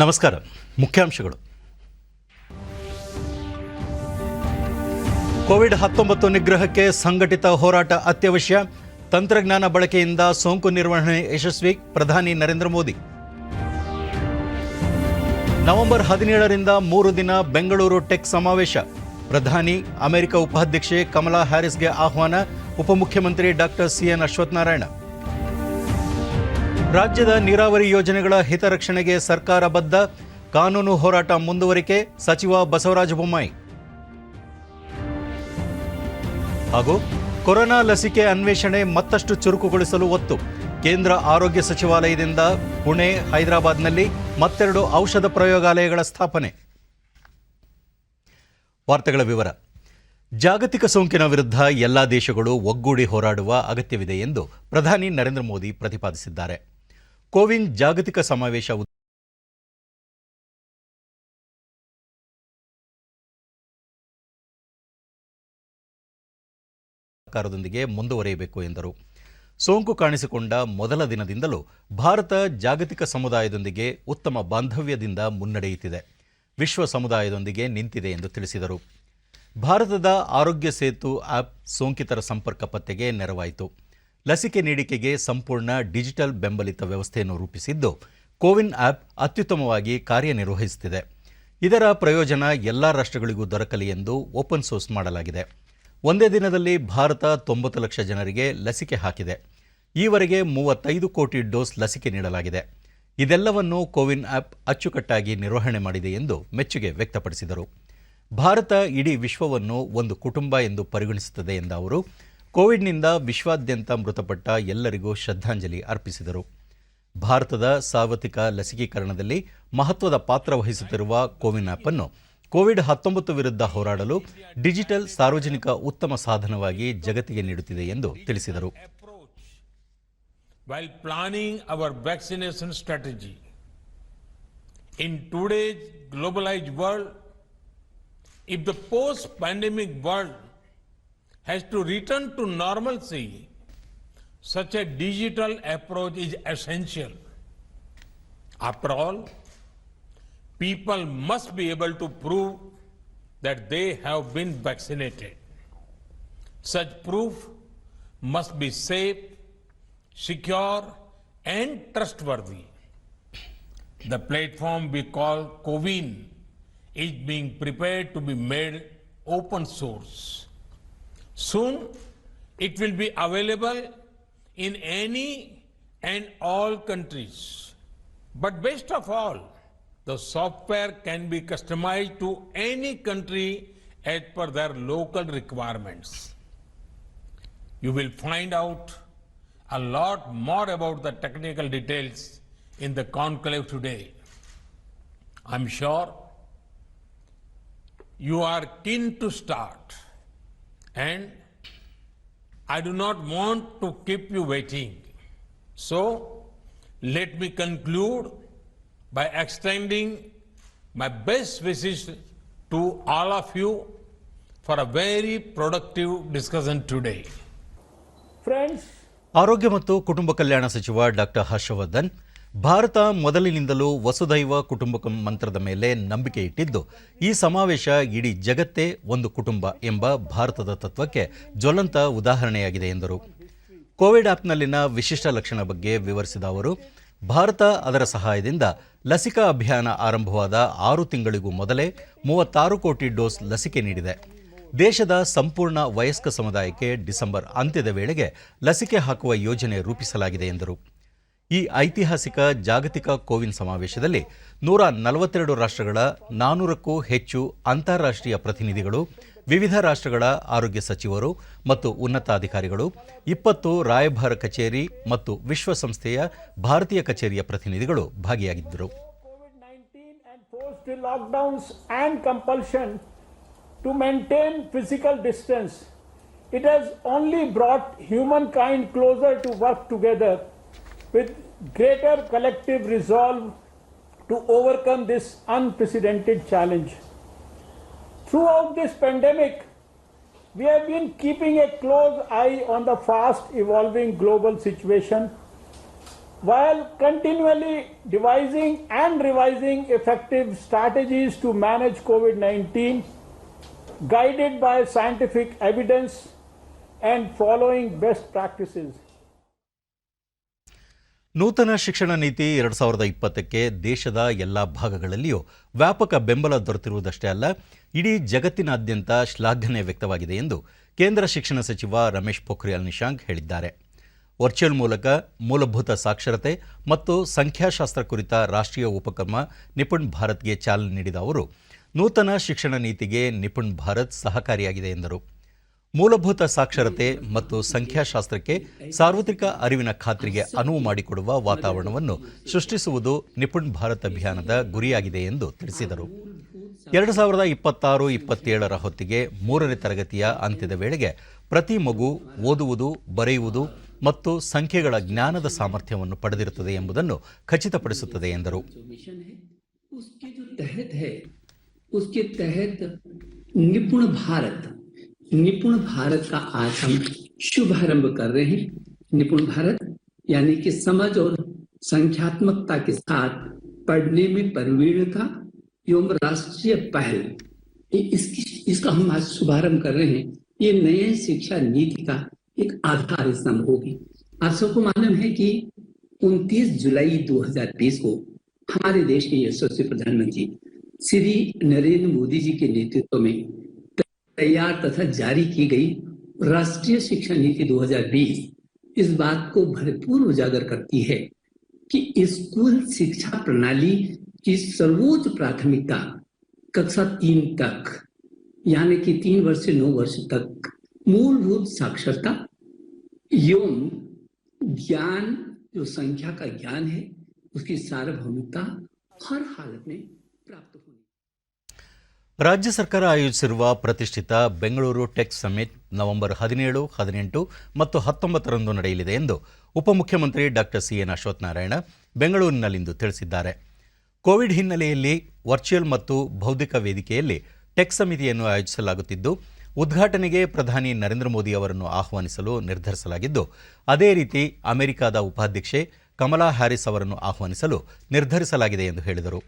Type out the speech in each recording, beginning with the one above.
ನಮಸ್ಕಾರ. ಮುಖ್ಯಾಂಶಗಳು. ಕೋವಿಡ್-19 ನಿಗ್ರಹಕ್ಕೆ ಸಂಘಟಿತ ಹೋರಾಟ ಅತ್ಯವಶ್ಯ. ತಂತ್ರಜ್ಞಾನ ಬಳಕೆಯಿಂದ ಸೋಂಕು ನಿರ್ವಹಣೆ ಯಶಸ್ವಿ. ಪ್ರಧಾನಿ ನರೇಂದ್ರ ಮೋದಿ. ನವೆಂಬರ್ 17ರಿಂದ 3 ದಿನ ಬೆಂಗಳೂರು ಟೆಕ್ ಸಮಾವೇಶ. ಪ್ರಧಾನಿ, ಅಮೆರಿಕ ಉಪಾಧ್ಯಕ್ಷೆ ಕಮಲಾ ಹ್ಯಾರಿಸ್ಗೆ ಆಹ್ವಾನ. ಉಪಮುಖ್ಯಮಂತ್ರಿ ಡಾಕ್ಟರ್ ಸಿಎನ್ ಅಶ್ವತ್ಥನಾರಾಯಣ. ರಾಜ್ಯದ ನೀರಾವರಿ ಯೋಜನೆಗಳ ಹಿತರಕ್ಷಣೆಗೆ ಸರ್ಕಾರ ಬದ್ಧ. ಕಾನೂನು ಹೋರಾಟ ಮುಂದುವರಿಕೆ. ಸಚಿವ ಬಸವರಾಜ ಬೊಮ್ಮಾಯಿ. ಹಾಗೂ ಕೊರೋನಾ ಲಸಿಕೆ ಅನ್ವೇಷಣೆ ಮತ್ತಷ್ಟು ಚುರುಕುಗೊಳಿಸಲು ಒತ್ತು. ಕೇಂದ್ರ ಆರೋಗ್ಯ ಸಚಿವಾಲಯದಿಂದ ಪುಣೆ, ಹೈದರಾಬಾದ್ನಲ್ಲಿ ಮತ್ತೆರಡು ಔಷಧ ಪ್ರಯೋಗಾಲಯಗಳ ಸ್ಥಾಪನೆ. ವಾರ್ತೆಗಳ ವಿವರ. ಜಾಗತಿಕ ಸೋಂಕಿನ ವಿರುದ್ಧ ಎಲ್ಲ ದೇಶಗಳು ಒಗ್ಗೂಡಿ ಹೋರಾಡುವ ಅಗತ್ಯವಿದೆ ಎಂದು ಪ್ರಧಾನಿ ನರೇಂದ್ರ ಮೋದಿ ಪ್ರತಿಪಾದಿಸಿದ್ದಾರೆ. ಕೋವಿನ್ ಜಾಗತಿಕ ಸಮಾವೇಶ ಸರ್ಕಾರದೊಂದಿಗೆ ಮುಂದುವರಿಯಬೇಕು ಎಂದರು. ಸೋಂಕು ಕಾಣಿಸಿಕೊಂಡ ಮೊದಲ ದಿನದಿಂದಲೂ ಭಾರತ ಜಾಗತಿಕ ಸಮುದಾಯದೊಂದಿಗೆ ಉತ್ತಮ ಬಾಂಧವ್ಯದಿಂದ ಮುನ್ನಡೆಯುತ್ತಿದೆ, ವಿಶ್ವ ಸಮುದಾಯದೊಂದಿಗೆ ನಿಂತಿದೆ ಎಂದು ತಿಳಿಸಿದರು. ಭಾರತದ ಆರೋಗ್ಯ ಸೇತು ಆ್ಯಪ್ ಸೋಂಕಿತರ ಸಂಪರ್ಕ ಪತ್ತೆಗೆ ನೆರವಾಯಿತು. ಲಸಿಕೆ ನೀಡಿಕೆಗೆ ಸಂಪೂರ್ಣ ಡಿಜಿಟಲ್ ಬೆಂಬಲಿತ ವ್ಯವಸ್ಥೆಯನ್ನು ರೂಪಿಸಿದ್ದು, ಕೋವಿನ್ ಆ್ಯಪ್ ಅತ್ಯುತ್ತಮವಾಗಿ ಕಾರ್ಯನಿರ್ವಹಿಸುತ್ತಿದೆ. ಇದರ ಪ್ರಯೋಜನ ಎಲ್ಲ ರಾಷ್ಟ್ರಗಳಿಗೂ ದೊರಕಲಿ ಎಂದು ಓಪನ್ ಸೋರ್ಸ್ ಮಾಡಲಾಗಿದೆ. ಒಂದೇ ದಿನದಲ್ಲಿ ಭಾರತ 90 ಲಕ್ಷ ಜನರಿಗೆ ಲಸಿಕೆ ಹಾಕಿದೆ. ಈವರೆಗೆ 35 ಕೋಟಿ ಡೋಸ್ ಲಸಿಕೆ ನೀಡಲಾಗಿದೆ. ಇದೆಲ್ಲವನ್ನು ಕೋವಿನ್ ಆ್ಯಪ್ ಅಚ್ಚುಕಟ್ಟಾಗಿ ನಿರ್ವಹಣೆ ಮಾಡಿದೆ ಎಂದು ಮೆಚ್ಚುಗೆ ವ್ಯಕ್ತಪಡಿಸಿದರು. ಭಾರತ ಇಡೀ ವಿಶ್ವವನ್ನು ಒಂದು ಕುಟುಂಬ ಎಂದು ಪರಿಗಣಿಸುತ್ತದೆ ಎಂದ ಅವರು, ಕೋವಿಡ್ನಿಂದ ವಿಶ್ವಾದ್ಯಂತ ಮೃತಪಟ್ಟ ಎಲ್ಲರಿಗೂ ಶ್ರದ್ಧಾಂಜಲಿ ಅರ್ಪಿಸಿದರು. ಭಾರತದ ಸಾರ್ವತ್ರಿಕ ಲಸಿಕೀಕರಣದಲ್ಲಿ ಮಹತ್ವದ ಪಾತ್ರ ವಹಿಸುತ್ತಿರುವ ಕೋವಿನ್ ಆ್ಯಪ್ ಅನ್ನು ಕೋವಿಡ್-19 ವಿರುದ್ಧ ಹೋರಾಡಲು ಡಿಜಿಟಲ್ ಸಾರ್ವಜನಿಕ ಉತ್ತಮ ಸಾಧನವಾಗಿ ಜಗತ್ತಿಗೆ ನೀಡುತ್ತಿದೆ ಎಂದು ತಿಳಿಸಿದರು. While planning our vaccination strategy in today's globalized world, if the post-pandemic world has to return to normalcy, such a digital approach is essential. After all, people must be able to prove that they have been vaccinated. Such proof must be safe, secure, and trustworthy. The platform we call CoWIN is being prepared to be made open source. Soon, it will be available in any and all countries. But best of all, the software can be customized to any country as per their local requirements. You will find out a lot more about the technical details in the conclave today. I'm sure you are keen to start, and I do not want to keep you waiting. So, let me conclude by extending my best wishes to all of you for a very productive discussion today. Friends, ಆರೋಗ್ಯ ಮತ್ತು ಕುಟುಂಬ ಕಲ್ಯಾಣ ಸಚಿವ doctor Harshvardhan, Bharat ಮೊದಲಿನಿಂದಲೂ ವಸುಧೈವ ಕುಟುಂಬಕಂ ಮಂತ್ರದ ಮೇಲೆ ನಂಬಿಕೆ ಇಟ್ಟಿದ್ದು, ಈ ಸಮಾವೇಶ ಇಡೀ ಜಗತ್ತೇ ಒಂದು ಕುಟುಂಬ ಎಂಬ ಭಾರತದ ತತ್ವಕ್ಕೆ ಜ್ವಲಂತ ಉದಾಹರಣೆಯಾಗಿದೆ ಎಂದರು. ಕೋವಿಡ್ ಆ್ಯಪ್ನಲ್ಲಿನ ವಿಶಿಷ್ಟ ಲಕ್ಷಣ ಬಗ್ಗೆ ವಿವರಿಸಿದ ಅವರು, ಭಾರತ ಅದರ ಸಹಾಯದಿಂದ ಲಸಿಕಾ ಅಭಿಯಾನ ಆರಂಭವಾದ 6 ತಿಂಗಳಿಗೂ ಮೊದಲೇ 36 ಕೋಟಿ ಡೋಸ್ ಲಸಿಕೆ ನೀಡಿದೆ. ದೇಶದ ಸಂಪೂರ್ಣ ವಯಸ್ಕ ಸಮುದಾಯಕ್ಕೆ ಡಿಸೆಂಬರ್ ಅಂತ್ಯದ ವೇಳೆಗೆ ಲಸಿಕೆ ಹಾಕುವ ಯೋಜನೆ ರೂಪಿಸಲಾಗಿದೆ ಎಂದರು. ಈ ಐತಿಹಾಸಿಕ ಜಾಗತಿಕ ಕೋವಿನ್ ಸಮಾವೇಶದಲ್ಲಿ 142 ರಾಷ್ಟ್ರಗಳ 400ಕ್ಕೂ ಹೆಚ್ಚು ಅಂತಾರಾಷ್ಟ್ರೀಯ ಪ್ರತಿನಿಧಿಗಳು, ವಿವಿಧ ರಾಷ್ಟ್ರಗಳ ಆರೋಗ್ಯ ಸಚಿವರು ಮತ್ತು ಉನ್ನತಾಧಿಕಾರಿಗಳು, 20 ರಾಯಭಾರ ಕಚೇರಿ ಮತ್ತು ವಿಶ್ವಸಂಸ್ಥೆಯ ಭಾರತೀಯ ಕಚೇರಿಯ ಪ್ರತಿನಿಧಿಗಳು ಭಾಗಿಯಾಗಿದ್ದರು. To maintain physical distance, it has only brought humankind closer to work together with greater collective resolve to overcome this unprecedented challenge. Throughout this pandemic, we have been keeping a close eye on the fast evolving global situation while continually devising and revising effective strategies to manage COVID-19, guided by scientific evidence and following best practices. ನೂತನ ಶಿಕ್ಷಣ ನೀತಿ 2020ಕ್ಕೆ ದೇಶದ ಎಲ್ಲ ಭಾಗಗಳಲ್ಲಿಯೂ ವ್ಯಾಪಕ ಬೆಂಬಲ ದೊರೆತಿರುವುದಷ್ಟೇ ಅಲ್ಲ, ಇಡೀ ಜಗತ್ತಿನಾದ್ಯಂತ ಶ್ಲಾಘನೆ ವ್ಯಕ್ತವಾಗಿದೆ ಎಂದು ಕೇಂದ್ರ ಶಿಕ್ಷಣ ಸಚಿವ ರಮೇಶ್ ಪೋಖ್ರಿಯಾಲ್ ನಿಶಾಂಕ್ ಹೇಳಿದ್ದಾರೆ. ವರ್ಚುವಲ್ ಮೂಲಕ ಮೂಲಭೂತ ಸಾಕ್ಷರತೆ ಮತ್ತು ಸಂಖ್ಯಾಶಾಸ್ತ್ರ ಕುರಿತ ರಾಷ್ಟ್ರೀಯ ಉಪಕ್ರಮ ನಿಪುಣ್ ಭಾರತ್ಗೆ ಚಾಲನೆ ನೀಡಿದ ಅವರು, ನೂತನ ಶಿಕ್ಷಣ ನೀತಿಗೆ ನಿಪುಣ್ ಭಾರತ್ ಸಹಕಾರಿಯಾಗಿದೆ ಎಂದರು. ಮೂಲಭೂತ ಸಾಕ್ಷರತೆ ಮತ್ತು ಸಂಖ್ಯಾಶಾಸ್ತ್ರಕ್ಕೆ ಸಾರ್ವತ್ರಿಕ ಅರಿವಿನ ಖಾತ್ರಿಗೆ ಅನುವು ಮಾಡಿಕೊಡುವ ವಾತಾವರಣವನ್ನು ಸೃಷ್ಟಿಸುವುದು ನಿಪುಣ್ ಭಾರತ್ ಅಭಿಯಾನದ ಗುರಿಯಾಗಿದೆ ಎಂದು ತಿಳಿಸಿದರು. 2026-27 ಹೊತ್ತಿಗೆ 3ನೇ ತರಗತಿಯ ಅಂತ್ಯದ ವೇಳೆಗೆ ಪ್ರತಿ ಮಗು ಓದುವುದು, ಬರೆಯುವುದು ಮತ್ತು ಸಂಖ್ಯೆಗಳ ಜ್ಞಾನದ ಸಾಮರ್ಥ್ಯವನ್ನು ಪಡೆದಿರುತ್ತದೆ ಎಂಬುದನ್ನು ಖಚಿತಪಡಿಸುತ್ತದೆ ಎಂದರು. निपुण भारत का आज हम शुभारंभ कर रहे हैं. निपुण भारत यानी कि समझ और संख्यात्मकता के साथ पढ़ने में प्रवीणता एवं राष्ट्रीय पहल, इसका हम आज शुभारंभ कर रहे हैं. ये नए शिक्षा नीति का एक आधार स्तंभ होगी. आप सबको मालूम है कि 29 जुलाई 2020 को हमारे देश के यशस्वी प्रधानमंत्री श्री नरेंद्र मोदी जी के नेतृत्व में तैयार तथा जारी की गई राष्ट्रीय शिक्षा नीति 2020 इस बात को भरपूर उजागर करती है कि स्कूल शिक्षा प्रणाली की सर्वोच्च प्राथमिकता कक्षा 3 तक यानी कि 3 वर्ष से 9 वर्ष तक मूलभूत साक्षरता एवं ज्ञान, जो संख्या का ज्ञान है, उसकी सार्वभौमिकता हर हालत में प्राप्त होगी. ರಾಜ್ಯ ಸರ್ಕಾರ ಆಯೋಜಿಸಿರುವ ಪ್ರತಿಷ್ಠಿತ ಬೆಂಗಳೂರು ಟೆಕ್ ಸಮಿಟ್ ನವೆಂಬರ್ 17, 18 ಮತ್ತು 19ರಂದು ನಡೆಯಲಿದೆ ಎಂದು ಉಪಮುಖ್ಯಮಂತ್ರಿ ಡಾಕ್ಟರ್ ಸಿ.ಎನ್. ಅಶ್ವತ್ಥನಾರಾಯಣ ಬೆಂಗಳೂರಿನಲ್ಲಿಂದು ತಿಳಿಸಿದ್ದಾರೆ. ಕೋವಿಡ್ ಹಿನ್ನೆಲೆಯಲ್ಲಿ ವರ್ಚುವಲ್ ಮತ್ತು ಬೌದ್ಧಿಕ ವೇದಿಕೆಯಲ್ಲಿ ಟೆಕ್ ಸಮಿತಿಯನ್ನು ಆಯೋಜಿಸಲಾಗುತ್ತಿದ್ದು, ಉದ್ಘಾಟನೆಗೆ ಪ್ರಧಾನಿ ನರೇಂದ್ರ ಮೋದಿ ಅವರನ್ನು ಆಹ್ವಾನಿಸಲು ನಿರ್ಧರಿಸಲಾಗಿದ್ದು, ಅದೇ ರೀತಿ ಅಮೆರಿಕದ ಉಪಾಧ್ಯಕ್ಷೆ ಕಮಲಾ ಹ್ಯಾರಿಸ್ ಅವರನ್ನು ಆಹ್ವಾನಿಸಲು ನಿರ್ಧರಿಸಲಾಗಿದೆ ಎಂದು ಹೇಳಿದರು.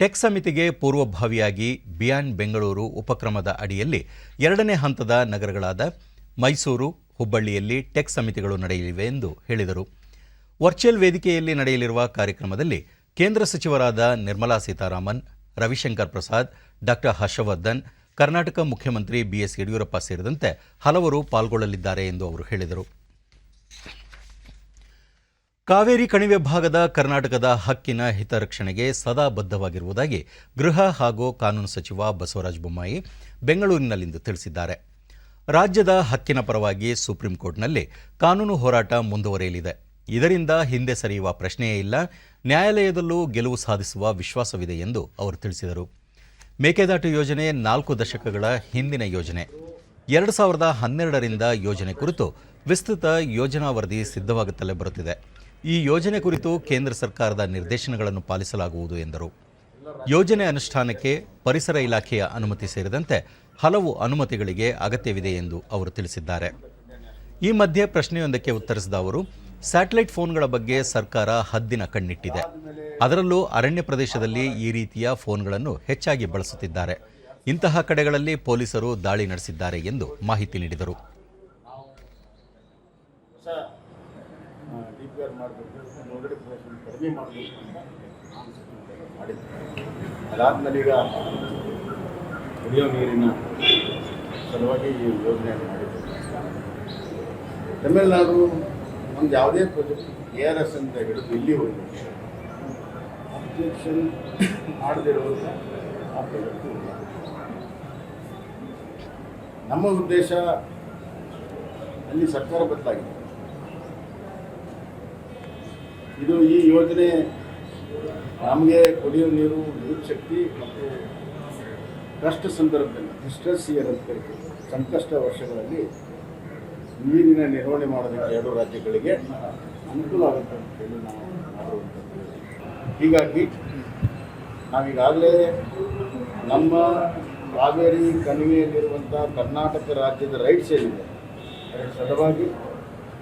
ಟೆಕ್ ಸಮಿತಿಗೆ ಪೂರ್ವಭಾವಿಯಾಗಿ ಬಿಯಾಂಡ್ ಬೆಂಗಳೂರು ಉಪಕ್ರಮದ ಅಡಿಯಲ್ಲಿ 2ನೇ ಹಂತದ ನಗರಗಳಾದ ಮೈಸೂರು, ಹುಬ್ಬಳ್ಳಿಯಲ್ಲಿ ಟೆಕ್ ಸಮಿತಿಗಳು ನಡೆಯಲಿವೆ ಎಂದು ಹೇಳಿದರು. ವರ್ಚುವಲ್ ವೇದಿಕೆಯಲ್ಲಿ ನಡೆಯಲಿರುವ ಕಾರ್ಯಕ್ರಮದಲ್ಲಿ ಕೇಂದ್ರ ಸಚಿವರಾದ ನಿರ್ಮಲಾ ಸೀತಾರಾಮನ್, ರವಿಶಂಕರ್ ಪ್ರಸಾದ್, ಡಾಕ್ಟರ್ ಹರ್ಷವರ್ಧನ್, ಕರ್ನಾಟಕ ಮುಖ್ಯಮಂತ್ರಿ ಬಿಎಸ್ ಯಡಿಯೂರಪ್ಪ ಸೇರಿದಂತೆ ಹಲವರು ಪಾಲ್ಗೊಳ್ಳಲಿದ್ದಾರೆ ಎಂದು ಅವರು ಹೇಳಿದರು. ಕಾವೇರಿ ಕಣಿವೆ ಭಾಗದ ಕರ್ನಾಟಕದ ಹಕ್ಕಿನ ಹಿತರಕ್ಷಣೆಗೆ ಸದಾ ಬದ್ಧವಾಗಿರುವುದಾಗಿ ಗೃಹ ಹಾಗೂ ಕಾನೂನು ಸಚಿವ ಬಸವರಾಜ ಬೊಮ್ಮಾಯಿ ಬೆಂಗಳೂರಿನಲ್ಲಿಂದು ತಿಳಿಸಿದ್ದಾರೆ. ರಾಜ್ಯದ ಹಕ್ಕಿನ ಪರವಾಗಿ ಸುಪ್ರೀಂ ಕೋರ್ಟ್ನಲ್ಲಿ ಕಾನೂನು ಹೋರಾಟ ಮುಂದುವರಿಯಲಿದೆ. ಇದರಿಂದ ಹಿಂದೆ ಸರಿಯುವ ಪ್ರಶ್ನೆಯೇ ಇಲ್ಲ. ನ್ಯಾಯಾಲಯದಲ್ಲೂ ಗೆಲುವು ಸಾಧಿಸುವ ವಿಶ್ವಾಸವಿದೆ ಎಂದು ಅವರು ತಿಳಿಸಿದರು. ಮೇಕೆದಾಟು ಯೋಜನೆ 4 ದಶಕಗಳ ಹಿಂದಿನ ಯೋಜನೆ. 2012ರಿಂದ ಯೋಜನೆ ಕುರಿತು ವಿಸ್ತೃತ ಯೋಜನಾ ವರದಿ ಸಿದ್ಧವಾಗುತ್ತಲೇ ಬರುತ್ತಿದೆ. ಈ ಯೋಜನೆ ಕುರಿತು ಕೇಂದ್ರ ಸರ್ಕಾರದ ನಿರ್ದೇಶನಗಳನ್ನು ಪಾಲಿಸಲಾಗುವುದು ಎಂದರು. ಯೋಜನೆ ಅನುಷ್ಠಾನಕ್ಕೆ ಪರಿಸರ ಇಲಾಖೆಯ ಅನುಮತಿ ಸೇರಿದಂತೆ ಹಲವು ಅನುಮತಿಗಳಿಗೆ ಅಗತ್ಯವಿದೆ ಎಂದು ಅವರು ತಿಳಿಸಿದ್ದಾರೆ. ಈ ಮಧ್ಯೆ ಪ್ರಶ್ನೆಯೊಂದಕ್ಕೆ ಉತ್ತರಿಸಿದ ಅವರು, ಸ್ಯಾಟಲೈಟ್ ಫೋನ್ಗಳ ಬಗ್ಗೆ ಸರ್ಕಾರ ಹದ್ದಿನ ಕಣ್ಣಿಟ್ಟಿದೆ. ಅದರಲ್ಲೂ ಅರಣ್ಯ ಪ್ರದೇಶದಲ್ಲಿ ಈ ರೀತಿಯ ಫೋನ್ಗಳನ್ನು ಹೆಚ್ಚಾಗಿ ಬಳಸುತ್ತಿದ್ದಾರೆ. ಇಂತಹ ಕಡೆಗಳಲ್ಲಿ ಪೊಲೀಸರು ದಾಳಿ ನಡೆಸಿದ್ದಾರೆ ಎಂದು ಮಾಹಿತಿ ನೀಡಿದರು. ಅದಾದ್ಮೇಲೆ ಈಗ ಕುಡಿಯೋ ನೀರಿನ ಸಲುವಾಗಿ ಈ ಯೋಜನೆಯನ್ನು ಮಾಡಿದ್ದೇವೆ. ತಮಿಳುನಾಡು ಒಂದು ಯಾವುದೇ ಪ್ರಾಜೆಕ್ಟ್ ARS ಅಂತ ಹಿಡಿದು ಇಲ್ಲಿವರೆಗೂ ಅಬ್ಜೆಕ್ಷನ್ ಮಾಡದಿರುವಂಥ ಆ ಪ್ರಾಜೆಕ್ಟ್ ನಮ್ಮ ಉದ್ದೇಶ ಅಲ್ಲಿ ಸರ್ಕಾರ ಬದಲಾಗಿದೆ. ಇದು ಈ ಯೋಜನೆ ನಮಗೆ ಕುಡಿಯುವ ನೀರು, ವಿದ್ಯುತ್ ಶಕ್ತಿ ಮತ್ತು ಕಷ್ಟ ಸಂದರ್ಭದಲ್ಲಿ ಡಿಸ್ಟ್ರೆಸ್ ಇಯರ್ ಅಂತ ಕರಿತೀವಿ, ಸಂಕಷ್ಟ ವರ್ಷಗಳಲ್ಲಿ ನೀರಿನ ನಿರ್ವಹಣೆ ಮಾಡೋದಕ್ಕೆ 2 ರಾಜ್ಯಗಳಿಗೆ ಅನುಕೂಲ ಆಗುತ್ತೆ ಅಂತ ಹೇಳಿ ನಾವು ಮಾಡಿರುವಂಥದ್ದು. ಹೀಗಾಗಿ ನಾವೀಗಾಗಲೇ ನಮ್ಮ ಕಾವೇರಿ ಕಣಿವೆಯಲ್ಲಿರುವಂಥ ಕರ್ನಾಟಕ ರಾಜ್ಯದ ರೈಟ್ಸ್ ಏನಿದೆ ಅದರ ಸಲುವಾಗಿ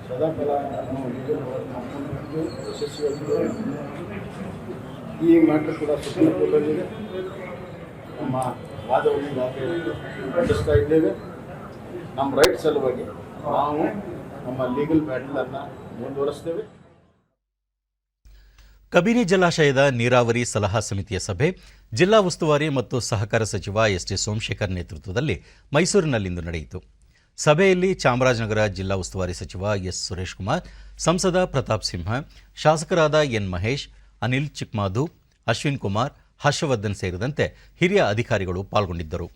ಸದಾಕಾಲ ನಾವು ಲೀಗಲ್ ವರ್ಕ್ ಮಾಡ್ಕೊಂಡು ಯಶಸ್ವಿಯಾಗಿದ್ದೇವೆ. ಈ ಮ್ಯಾಟ್ರ್ ಕೂಡ ಸುಪ್ರೀಂ ಕೋರ್ಟಲ್ಲಿದೆ. ನಮ್ಮ ವಾದವನ್ನು ಮಂಡಿಸ್ತಾ ಇದ್ದೇವೆ. ನಮ್ಮ ರೈಟ್ ಸಲುವಾಗಿ ನಾವು ನಮ್ಮ ಲೀಗಲ್ ಬ್ಯಾಟಲನ್ನು ಮುಂದುವರಿಸ್ತೇವೆ. ಕಬಿನಿ ಜಲಾಶಯದ ನೀರಾವರಿ ಸಲಹಾ ಸಮಿತಿಯ ಸಭೆ ಜಿಲ್ಲಾ ಉಸ್ತುವಾರಿ ಮತ್ತು ಸಹಕಾರ ಸಚಿವ ಎಸ್ ಟಿ ಸೋಮಶೇಖರ್ ನೇತೃತ್ವದಲ್ಲಿ ಮೈಸೂರಿನಲ್ಲಿಂದು ನಡೆಯಿತು. ಸಭೆಯಲ್ಲಿ ಚಾಮರಾಜನಗರ ಜಿಲ್ಲಾ ಉಸ್ತುವಾರಿ ಸಚಿವ ಎಸ್ ಸುರೇಶ್ ಕುಮಾರ್, ಸಂಸದ ಪ್ರತಾಪ್ ಸಿಂಹ, ಶಾಸಕರಾದ ಎನ್ ಮಹೇಶ್, ಅನಿಲ್ ಚಿಕ್ಮಾದು, ಅಶ್ವಿನ್ ಕುಮಾರ್, ಹರ್ಷವರ್ಧನ್ ಸೇರಿದಂತೆ ಹಿರಿಯ ಅಧಿಕಾರಿಗಳು ಪಾಲ್ಗೊಂಡಿದ್ದರು.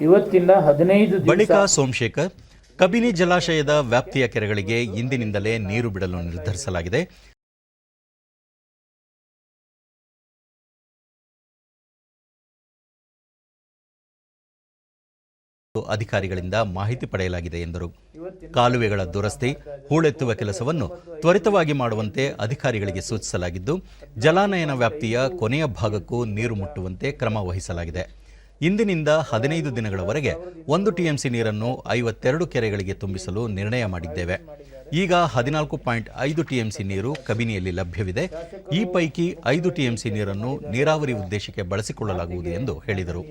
ಇವತ್ತಿಂದ 15 ಬಳಿಕ ಸೋಮಶೇಖರ್, ಕಬಿನಿ ಜಲಾಶಯದ ವ್ಯಾಪ್ತಿಯ ಕೆರೆಗಳಿಗೆ ಇಂದಿನಿಂದಲೇ ನೀರು ಬಿಡಲು ನಿರ್ಧರಿಸಲಾಗಿದೆ. ಅಧಿಕಾರಿಗಳಿಂದ ಮಾಹಿತಿ ಪಡೆಯಲಾಗಿದೆ ಎಂದರು. ಕಾಲುವೆಗಳ ದುರಸ್ತಿ, ಹೂಳೆತ್ತುವ ಕೆಲಸವನ್ನು ತ್ವರಿತವಾಗಿ ಮಾಡುವಂತೆ ಅಧಿಕಾರಿಗಳಿಗೆ ಸೂಚಿಸಲಾಗಿದ್ದು, ಜಲಾನಯನ ವ್ಯಾಪ್ತಿಯ ಕೊನೆಯ ಭಾಗಕ್ಕೂ ನೀರು ಮುಟ್ಟುವಂತೆ ಕ್ರಮ ವಹಿಸಲಾಗಿದೆ. ಇಂದಿನಿಂದ 15 ದಿನಗಳವರೆಗೆ 1 ಟಿಎಂಸಿ ನೀರನ್ನು 52 ಕೆರೆಗಳಿಗೆ ತುಂಬಿಸಲು ನಿರ್ಣಯ ಮಾಡಿದ್ದೇವೆ. ಈಗ 14.5 ಟಿಎಂಸಿ ನೀರು ಕಬಿನಿಯಲ್ಲಿ ಲಭ್ಯವಿದೆ. ಈ ಪೈಕಿ 5 ಟಿಎಂಸಿ ನೀರನ್ನು ನೀರಾವರಿ ಉದ್ದೇಶಕ್ಕೆ ಬಳಸಿಕೊಳ್ಳಲಾಗುವುದು ಎಂದು ಹೇಳಿದರು.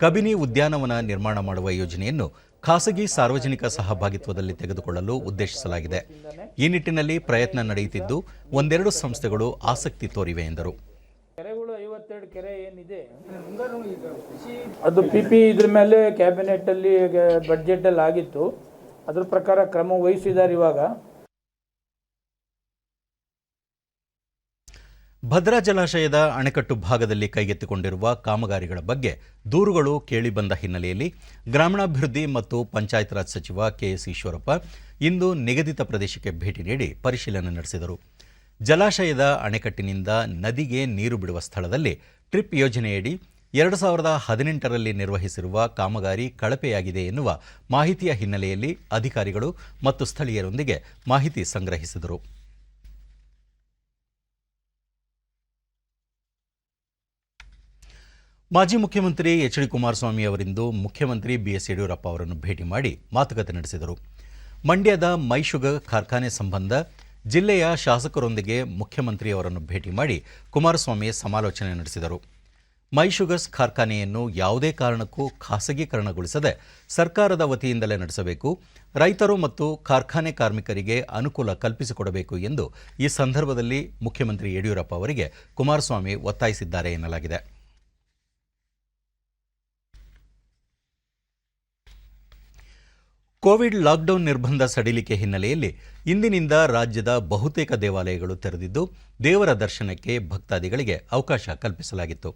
ಕಬಿನಿ ಉದ್ಯಾನವನ ನಿರ್ಮಾಣ ಮಾಡುವ ಯೋಜನೆಯನ್ನು ಖಾಸಗಿ ಸಾರ್ವಜನಿಕ ಸಹಭಾಗಿತ್ವದಲ್ಲಿ ತೆಗೆದುಕೊಳ್ಳಲು ಉದ್ದೇಶಿಸಲಾಗಿದೆ. ಈ ನಿಟ್ಟಿನಲ್ಲಿ ಪ್ರಯತ್ನ ನಡೆಯುತ್ತಿದ್ದು, ಒಂದೆರಡು ಸಂಸ್ಥೆಗಳು ಆಸಕ್ತಿ ತೋರಿವೆ ಎಂದರು. ಕೆರೆಗಳು 52 ಕೆರೆ ಏನಿದೆ ಅದು PP ಇದ್ರ ಮೇಲೆ ಕ್ಯಾಬಿನೆಟ್ ಅಲ್ಲಿ ಬಡ್ಜೆಟ್ ಅಲ್ಲಿ ಆಗಿತ್ತು. ಅದ್ರ ಪ್ರಕಾರ ಕ್ರಮ ವಹಿಸಿದ್ದಾರೆ. ಇವಾಗ ಭದ್ರಾ ಜಲಾಶಯದ ಅಣೆಕಟ್ಟು ಭಾಗದಲ್ಲಿ ಕೈಗೆತ್ತಿಕೊಂಡಿರುವ ಕಾಮಗಾರಿಗಳ ಬಗ್ಗೆ ದೂರುಗಳು ಕೇಳಿಬಂದ ಹಿನ್ನೆಲೆಯಲ್ಲಿ ಗ್ರಾಮೀಣಾಭಿವೃದ್ಧಿ ಮತ್ತು ಪಂಚಾಯತ್ ರಾಜ್ ಸಚಿವ ಕೆಎಸ್ ಈಶ್ವರಪ್ಪ ಇಂದು ನಿಗದಿತ ಪ್ರದೇಶಕ್ಕೆ ಭೇಟಿ ನೀಡಿ ಪರಿಶೀಲನೆ ನಡೆಸಿದರು. ಜಲಾಶಯದ ಅಣೆಕಟ್ಟಿನಿಂದ ನದಿಗೆ ನೀರು ಬಿಡುವ ಸ್ಥಳದಲ್ಲಿ ಟ್ರಿಪ್ ಯೋಜನೆಯಡಿ 2018ರಲ್ಲಿ ನಿರ್ವಹಿಸಿರುವ ಕಾಮಗಾರಿ ಕಳಪೆಯಾಗಿದೆ ಎನ್ನುವ ಮಾಹಿತಿಯ ಹಿನ್ನೆಲೆಯಲ್ಲಿ ಅಧಿಕಾರಿಗಳು ಮತ್ತು ಸ್ಥಳೀಯರೊಂದಿಗೆ ಮಾಹಿತಿ ಸಂಗ್ರಹಿಸಿದರು. ಮಾಜಿ ಮುಖ್ಯಮಂತ್ರಿ ಎಚ್ ಡಿ ಕುಮಾರಸ್ವಾಮಿ ಅವರಿಂದು ಮುಖ್ಯಮಂತ್ರಿ ಬಿಎಸ್ ಯಡಿಯೂರಪ್ಪ ಅವರನ್ನು ಭೇಟಿ ಮಾಡಿ ಮಾತುಕತೆ ನಡೆಸಿದರು. ಮಂಡ್ಯದ ಮೈ ಶುಗರ್ ಕಾರ್ಖಾನೆ ಸಂಬಂಧ ಜಿಲ್ಲೆಯ ಶಾಸಕರೊಂದಿಗೆ ಮುಖ್ಯಮಂತ್ರಿ ಅವರನ್ನು ಭೇಟಿ ಮಾಡಿ ಕುಮಾರಸ್ವಾಮಿ ಸಮಾಲೋಚನೆ ನಡೆಸಿದರು. ಮೈ ಶುಗರ್ಸ್ ಕಾರ್ಖಾನೆಯನ್ನು ಯಾವುದೇ ಕಾರಣಕ್ಕೂ ಖಾಸಗೀಕರಣಗೊಳಿಸದೆ ಸರ್ಕಾರದ ವತಿಯಿಂದಲೇ ನಡೆಸಬೇಕು, ರೈತರು ಮತ್ತು ಕಾರ್ಖಾನೆ ಕಾರ್ಮಿಕರಿಗೆ ಅನುಕೂಲ ಕಲ್ಪಿಸಿಕೊಡಬೇಕು ಎಂದು ಈ ಸಂದರ್ಭದಲ್ಲಿ ಮುಖ್ಯಮಂತ್ರಿ ಯಡಿಯೂರಪ್ಪ ಅವರಿಗೆ ಕುಮಾರಸ್ವಾಮಿ ಒತ್ತಾಯಿಸಿದ್ದಾರೆ ಎನ್ನಲಾಗಿದೆ. ಕೋವಿಡ್ ಲಾಕ್ಡೌನ್ ನಿರ್ಬಂಧ ಸಡಿಲಿಕೆ ಹಿನ್ನೆಲೆಯಲ್ಲಿ ಇಂದಿನಿಂದ ರಾಜ್ಯದ ಬಹುತೇಕ ದೇವಾಲಯಗಳು ತೆರೆದಿದ್ದು, ದೇವರ ದರ್ಶನಕ್ಕೆ ಭಕ್ತಾದಿಗಳಿಗೆ ಅವಕಾಶ ಕಲ್ಪಿಸಲಾಗಿತ್ತು.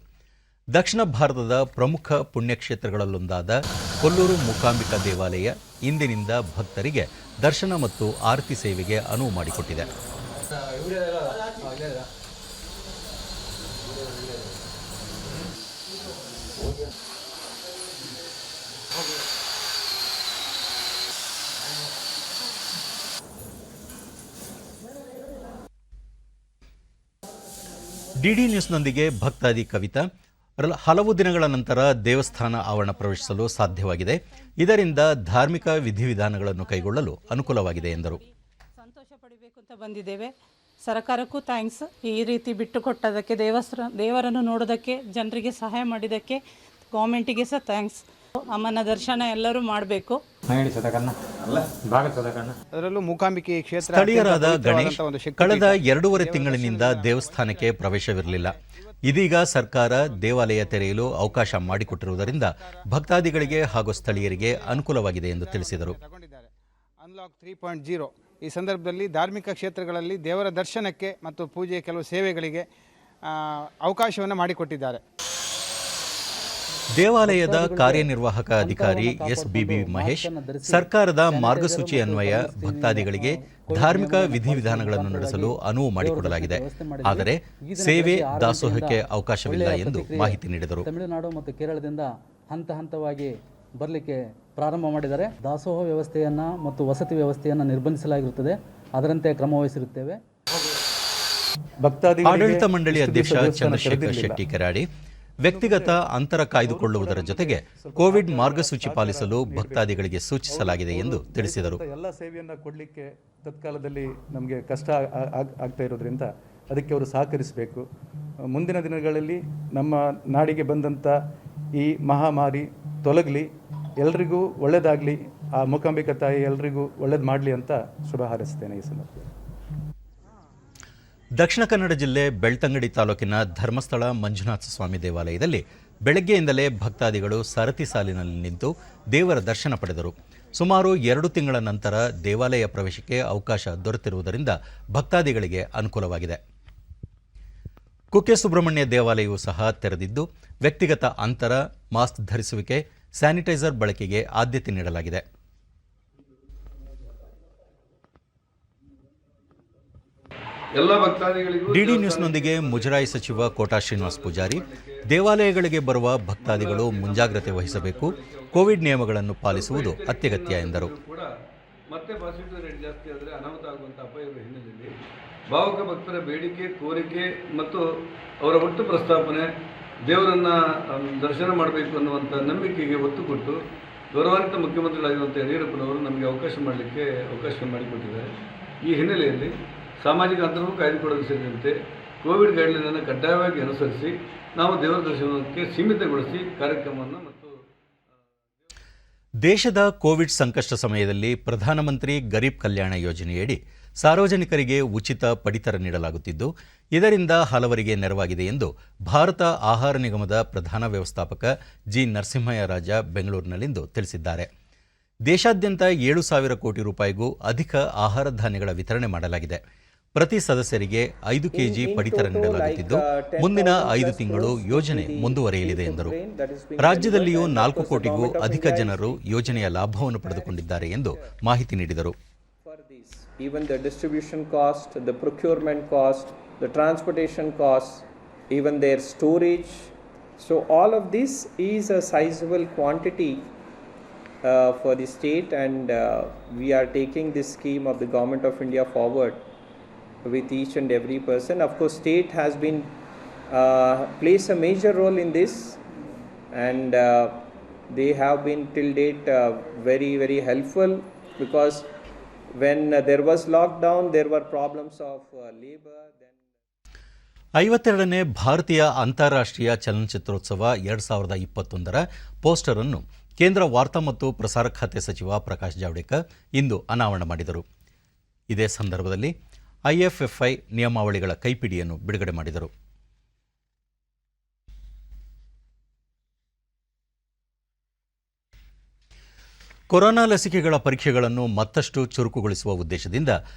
ದಕ್ಷಿಣ ಭಾರತದ ಪ್ರಮುಖ ಪುಣ್ಯಕ್ಷೇತ್ರಗಳಲ್ಲೊಂದಾದ ಕೊಲ್ಲೂರು ಮೂಕಾಂಬಿಕಾ ದೇವಾಲಯ ಇಂದಿನಿಂದ ಭಕ್ತರಿಗೆ ದರ್ಶನ ಮತ್ತು ಆರತಿ ಸೇವೆಗೆ ಅನುವು ಮಾಡಿಕೊಟ್ಟಿದೆ. ಡಿಡಿ ನ್ಯೂಸ್ನೊಂದಿಗೆ ಭಕ್ತಾದಿ ಕವಿತಾ, ಹಲವು ದಿನಗಳ ನಂತರ ದೇವಸ್ಥಾನ ಆವರಣ ಪ್ರವೇಶಿಸಲು ಸಾಧ್ಯವಾಗಿದೆ. ಇದರಿಂದ ಧಾರ್ಮಿಕ ವಿಧಿವಿಧಾನಗಳನ್ನು ಕೈಗೊಳ್ಳಲು ಅನುಕೂಲವಾಗಿದೆ ಎಂದರು. ಸಂತೋಷ ಪಡಬೇಕು ಅಂತ ಬಂದಿದ್ದೇವೆ. ಸರ್ಕಾರಕ್ಕೂ ಥ್ಯಾಂಕ್ಸ್. ಈ ರೀತಿ ಬಿಟ್ಟು ಕೊಟ್ಟದಕ್ಕೆ, ದೇವರನ್ನು ನೋಡೋದಕ್ಕೆ, ಜನರಿಗೆ ಸಹಾಯ ಮಾಡಿದ್ದಕ್ಕೆ ಗೌರ್ಮೆಂಟಿಗೆ ಸಹ ಥ್ಯಾಂಕ್ಸ್. ಅಮ್ಮನ ದರ್ಶನ ಎಲ್ಲರೂ ಮಾಡಬೇಕು. ಅದರಲ್ಲೂ ಮೂಕಾಂಬಿಕೆ ಕ್ಷೇತ್ರ ಸ್ಥಳೀಯರಾದ ಗಣೇಶ್ ಕಳೆದ 2.5 ತಿಂಗಳಿನಿಂದ ದೇವಸ್ಥಾನಕ್ಕೆ ಪ್ರವೇಶವಿರಲಿಲ್ಲ. ಇದೀಗ ಸರ್ಕಾರ ದೇವಾಲಯ ತೆರೆಯಲು ಅವಕಾಶ ಮಾಡಿಕೊಟ್ಟಿರುವುದರಿಂದ ಭಕ್ತಾದಿಗಳಿಗೆ ಹಾಗೂ ಸ್ಥಳೀಯರಿಗೆ ಅನುಕೂಲವಾಗಿದೆ ಎಂದು ತಿಳಿಸಿದರು. ಅನ್ಲಾಕ್ 3.0 ಈ ಸಂದರ್ಭದಲ್ಲಿ ಧಾರ್ಮಿಕ ಕ್ಷೇತ್ರಗಳಲ್ಲಿ ದೇವರ ದರ್ಶನಕ್ಕೆ ಮತ್ತು ಪೂಜೆ ಕೆಲವು ಸೇವೆಗಳಿಗೆ ಅವಕಾಶವನ್ನು ಮಾಡಿಕೊಟ್ಟಿದ್ದಾರೆ. ದೇವಾಲಯದ ಕಾರ್ಯನಿರ್ವಾಹಕ ಅಧಿಕಾರಿ SBB ಮಹೇಶ್, ಸರ್ಕಾರದ ಮಾರ್ಗಸೂಚಿ ಅನ್ವಯ ಭಕ್ತಾದಿಗಳಿಗೆ ಧಾರ್ಮಿಕ ವಿಧಿವಿಧಾನಗಳನ್ನು ನಡೆಸಲು ಅನುವು ಮಾಡಿಕೊಡಲಾಗಿದೆ. ಆದರೆ ಸೇವೆ ದಾಸೋಹಕ್ಕೆ ಅವಕಾಶವಿಲ್ಲ ಎಂದು ಮಾಹಿತಿ ನೀಡಿದರು. ತಮಿಳುನಾಡು ಮತ್ತು ಕೇರಳದಿಂದ ಹಂತ ಹಂತವಾಗಿ ಬರಲಿಕ್ಕೆ ಪ್ರಾರಂಭ ಮಾಡಿದ್ದಾರೆ. ದಾಸೋಹ ವ್ಯವಸ್ಥೆಯನ್ನು ಮತ್ತು ವಸತಿ ವ್ಯವಸ್ಥೆಯನ್ನು ನಿರ್ಬಂಧಿಸಲಾಗಿರುತ್ತದೆ. ಅದರಂತೆ ಕ್ರಮ ವಹಿಸಿರುತ್ತೇವೆ. ಆಡಳಿತ ಮಂಡಳಿ ಅಧ್ಯಕ್ಷ ಚಂದ್ರಶೇಖರ್ ಶೆಟ್ಟಿ ಕೆರಾಡಿ ವ್ಯಕ್ತಿಗತ ಅಂತರ ಕಾಯ್ದುಕೊಳ್ಳುವುದರ ಜೊತೆಗೆ ಕೋವಿಡ್ ಮಾರ್ಗಸೂಚಿ ಪಾಲಿಸಲು ಭಕ್ತಾದಿಗಳಿಗೆ ಸೂಚಿಸಲಾಗಿದೆ ಎಂದು ತಿಳಿಸಿದರು. ಎಲ್ಲ ಸೇವೆಯನ್ನು ಕೊಡಲಿಕ್ಕೆ ತತ್ಕಾಲದಲ್ಲಿ ನಮಗೆ ಕಷ್ಟ ಆಗ್ತಾ ಇರೋದ್ರಿಂದ ಅದಕ್ಕೆ ಅವರು ಸಹಕರಿಸಬೇಕು. ಮುಂದಿನ ದಿನಗಳಲ್ಲಿ ನಮ್ಮ ನಾಡಿಗೆ ಬಂದಂಥ ಈ ಮಹಾಮಾರಿ ತೊಲಗಲಿ, ಎಲ್ರಿಗೂ ಒಳ್ಳೆಯದಾಗಲಿ, ಆ ಮೂಕಾಂಬಿಕಾ ತಾಯಿ ಎಲ್ರಿಗೂ ಒಳ್ಳೇದು ಮಾಡಲಿ ಅಂತ ಶುಭ ಹಾರೈಸ್ತೇನೆ ಈ ಸಂದರ್ಭದಲ್ಲಿ. ದಕ್ಷಿಣ ಕನ್ನಡ ಜಿಲ್ಲೆ ಬೆಳ್ತಂಗಡಿ ತಾಲೂಕಿನ ಧರ್ಮಸ್ಥಳ ಮಂಜುನಾಥ ಸ್ವಾಮಿ ದೇವಾಲಯದಲ್ಲಿ ಬೆಳಗ್ಗೆಯಿಂದಲೇ ಭಕ್ತಾದಿಗಳು ಸರತಿ ಸಾಲಿನಲ್ಲಿ ನಿಂತು ದೇವರ ದರ್ಶನ ಪಡೆದರು. ಸುಮಾರು 2 ತಿಂಗಳ ನಂತರ ದೇವಾಲಯ ಪ್ರವೇಶಕ್ಕೆ ಅವಕಾಶ ದೊರೆತಿರುವುದರಿಂದ ಭಕ್ತಾದಿಗಳಿಗೆ ಅನುಕೂಲವಾಗಿದೆ. ಕುಕ್ಕೆ ಸುಬ್ರಹ್ಮಣ್ಯ ದೇವಾಲಯವೂ ಸಹ ತೆರೆದಿದ್ದು ವ್ಯಕ್ತಿಗತ ಅಂತರ, ಮಾಸ್ಕ್ ಧರಿಸುವಿಕೆ, ಸ್ಯಾನಿಟೈಸರ್ ಬಳಕೆಗೆ ಆದ್ಯತೆ ನೀಡಲಾಗಿದೆ. ಡಿಡಿ ನ್ಯೂಸ್ನೊಂದಿಗೆ ಮುಜರಾಯಿ ಸಚಿವ ಕೋಟಾ ಶ್ರೀನಿವಾಸ್ ಪೂಜಾರಿ, ದೇವಾಲಯಗಳಿಗೆ ಬರುವ ಭಕ್ತಾದಿಗಳು ಮುಂಜಾಗ್ರತೆ ವಹಿಸಬೇಕು, ಕೋವಿಡ್ ನಿಯಮಗಳನ್ನು ಪಾಲಿಸುವುದು ಅತ್ಯಗತ್ಯ ಎಂದರು. ಮತ್ತೆ ಪಾಸಿಟಿವ್ ರೇಟ್ ಜಾಸ್ತಿ ಆದರೆ ಅನಾಹುತ ಆಗುವಂಥ ಅಪಾಯದ ಹಿನ್ನೆಲೆಯಲ್ಲಿ ಭಾವುಕ ಭಕ್ತರ ಬೇಡಿಕೆ, ಕೋರಿಕೆ ಮತ್ತು ಅವರ ಒಟ್ಟು ಪ್ರಸ್ತಾಪನೆ, ದೇವರನ್ನು ದರ್ಶನ ಮಾಡಬೇಕು ಅನ್ನುವಂಥ ನಂಬಿಕೆಗೆ ಒತ್ತು ಕೊಟ್ಟು ಗೌರವಾನ್ವಿತ ಮುಖ್ಯಮಂತ್ರಿಗಳಾಗಿರುವಂಥ ಯಡಿಯೂರಪ್ಪನವರು ನಮಗೆ ಅವಕಾಶ ಮಾಡಿಕೊಟ್ಟಿದ್ದಾರೆ. ಈ ಹಿನ್ನೆಲೆಯಲ್ಲಿ ಸಾಮಾಜಿಕ ಅಂತರವೂ ಕಾಯ್ದುಕೊಳ್ಳಲು ಸೇರಿದಂತೆ ಕೋವಿಡ್ ಗೈಡ್ಲೈನನ್ನು ಕಡ್ಡಾಯವಾಗಿ ಅನುಸರಿಸಿ ನಾವು ದೇವರ ದರ್ಶನಕ್ಕೆ ಸೀಮಿತಗೊಳಿಸಿ ಕಾರ್ಯಕ್ರಮವನ್ನು ಮತ್ತು ದೇಶದ ಕೋವಿಡ್ ಸಂಕಷ್ಟ ಸಮಯದಲ್ಲಿ ಪ್ರಧಾನಮಂತ್ರಿ ಗರೀಬ್ ಕಲ್ಯಾಣ ಯೋಜನೆಯಡಿ ಸಾರ್ವಜನಿಕರಿಗೆ ಉಚಿತ ಪಡಿತರ ನೀಡಲಾಗುತ್ತಿದ್ದು, ಇದರಿಂದ ಹಲವರಿಗೆ ನೆರವಾಗಿದೆ ಎಂದು ಭಾರತ ಆಹಾರ ನಿಗಮದ ಪ್ರಧಾನ ವ್ಯವಸ್ಥಾಪಕ ಜಿ ನರಸಿಂಹಯ್ಯ ರಾಜ ಬೆಂಗಳೂರಿನಲ್ಲಿಂದು ತಿಳಿಸಿದ್ದಾರೆ. ದೇಶಾದ್ಯಂತ 7,000 ಕೋಟಿ ರೂಪಾಯಿಗೂ ಅಧಿಕ ಆಹಾರ ಧಾನ್ಯಗಳ ವಿತರಣೆ ಮಾಡಲಾಗಿದೆ. ಪ್ರತಿ ಸದಸ್ಯರಿಗೆ 5 ಕೆಜಿ ಪಡಿತರ ನೀಡಲಾಗುತ್ತಿದ್ದು, ಮುಂದಿನ 5 ತಿಂಗಳು ಯೋಜನೆ ಮುಂದುವರಿಯಲಿದೆ ಎಂದರು. ರಾಜ್ಯದಲ್ಲಿಯೂ 4 ಕೋಟಿಗೂ ಅಧಿಕ ಜನರು ಯೋಜನೆಯ ಲಾಭವನ್ನು ಪಡೆದುಕೊಂಡಿದ್ದಾರೆ ಎಂದು ಮಾಹಿತಿ ನೀಡಿದರು. Even the distribution cost, the procurement cost, the transportation costs, even their storage. So all of this is a sizable quantity for the state, and we are taking this scheme of the Government of India forward with each and every person. Of course, state has been plays a major role in this, and they have been till date very, very helpful, because when there was lockdown, there were problems of labor. 52ನೇ ಭಾರತೀಯ ಅಂತಾರಾಷ್ಟ್ರೀಯ ಚಲನಚಿತ್ರೋತ್ಸವ 2021ರ poster ಅನ್ನು ಕೇಂದ್ರ ವಾರ್ತಾ ಮತ್ತು ಪ್ರಸಾರ ಖಾತೆ ಸಚಿವ ಪ್ರಕಾಶ್ ಜಾವಡೇಕರ್ ಇಂದು ಅನಾವರಣ ಮಾಡಿದರು. ಇದೇ ಸಂದರ್ಭದಲ್ಲಿ IFFI ನಿಯಮಾವಳಿಗಳ ಕೈಪಿಡಿಯನ್ನು ಬಿಡುಗಡೆ ಮಾಡಿದರು. ಕೊರೋನಾ ಲಸಿಕೆಗಳ ಪರೀಕ್ಷೆಗಳನ್ನು ಮತ್ತಷ್ಟು ಚುರುಕುಗೊಳಿಸುವ ಉದ್ದೇಶದಿಂದ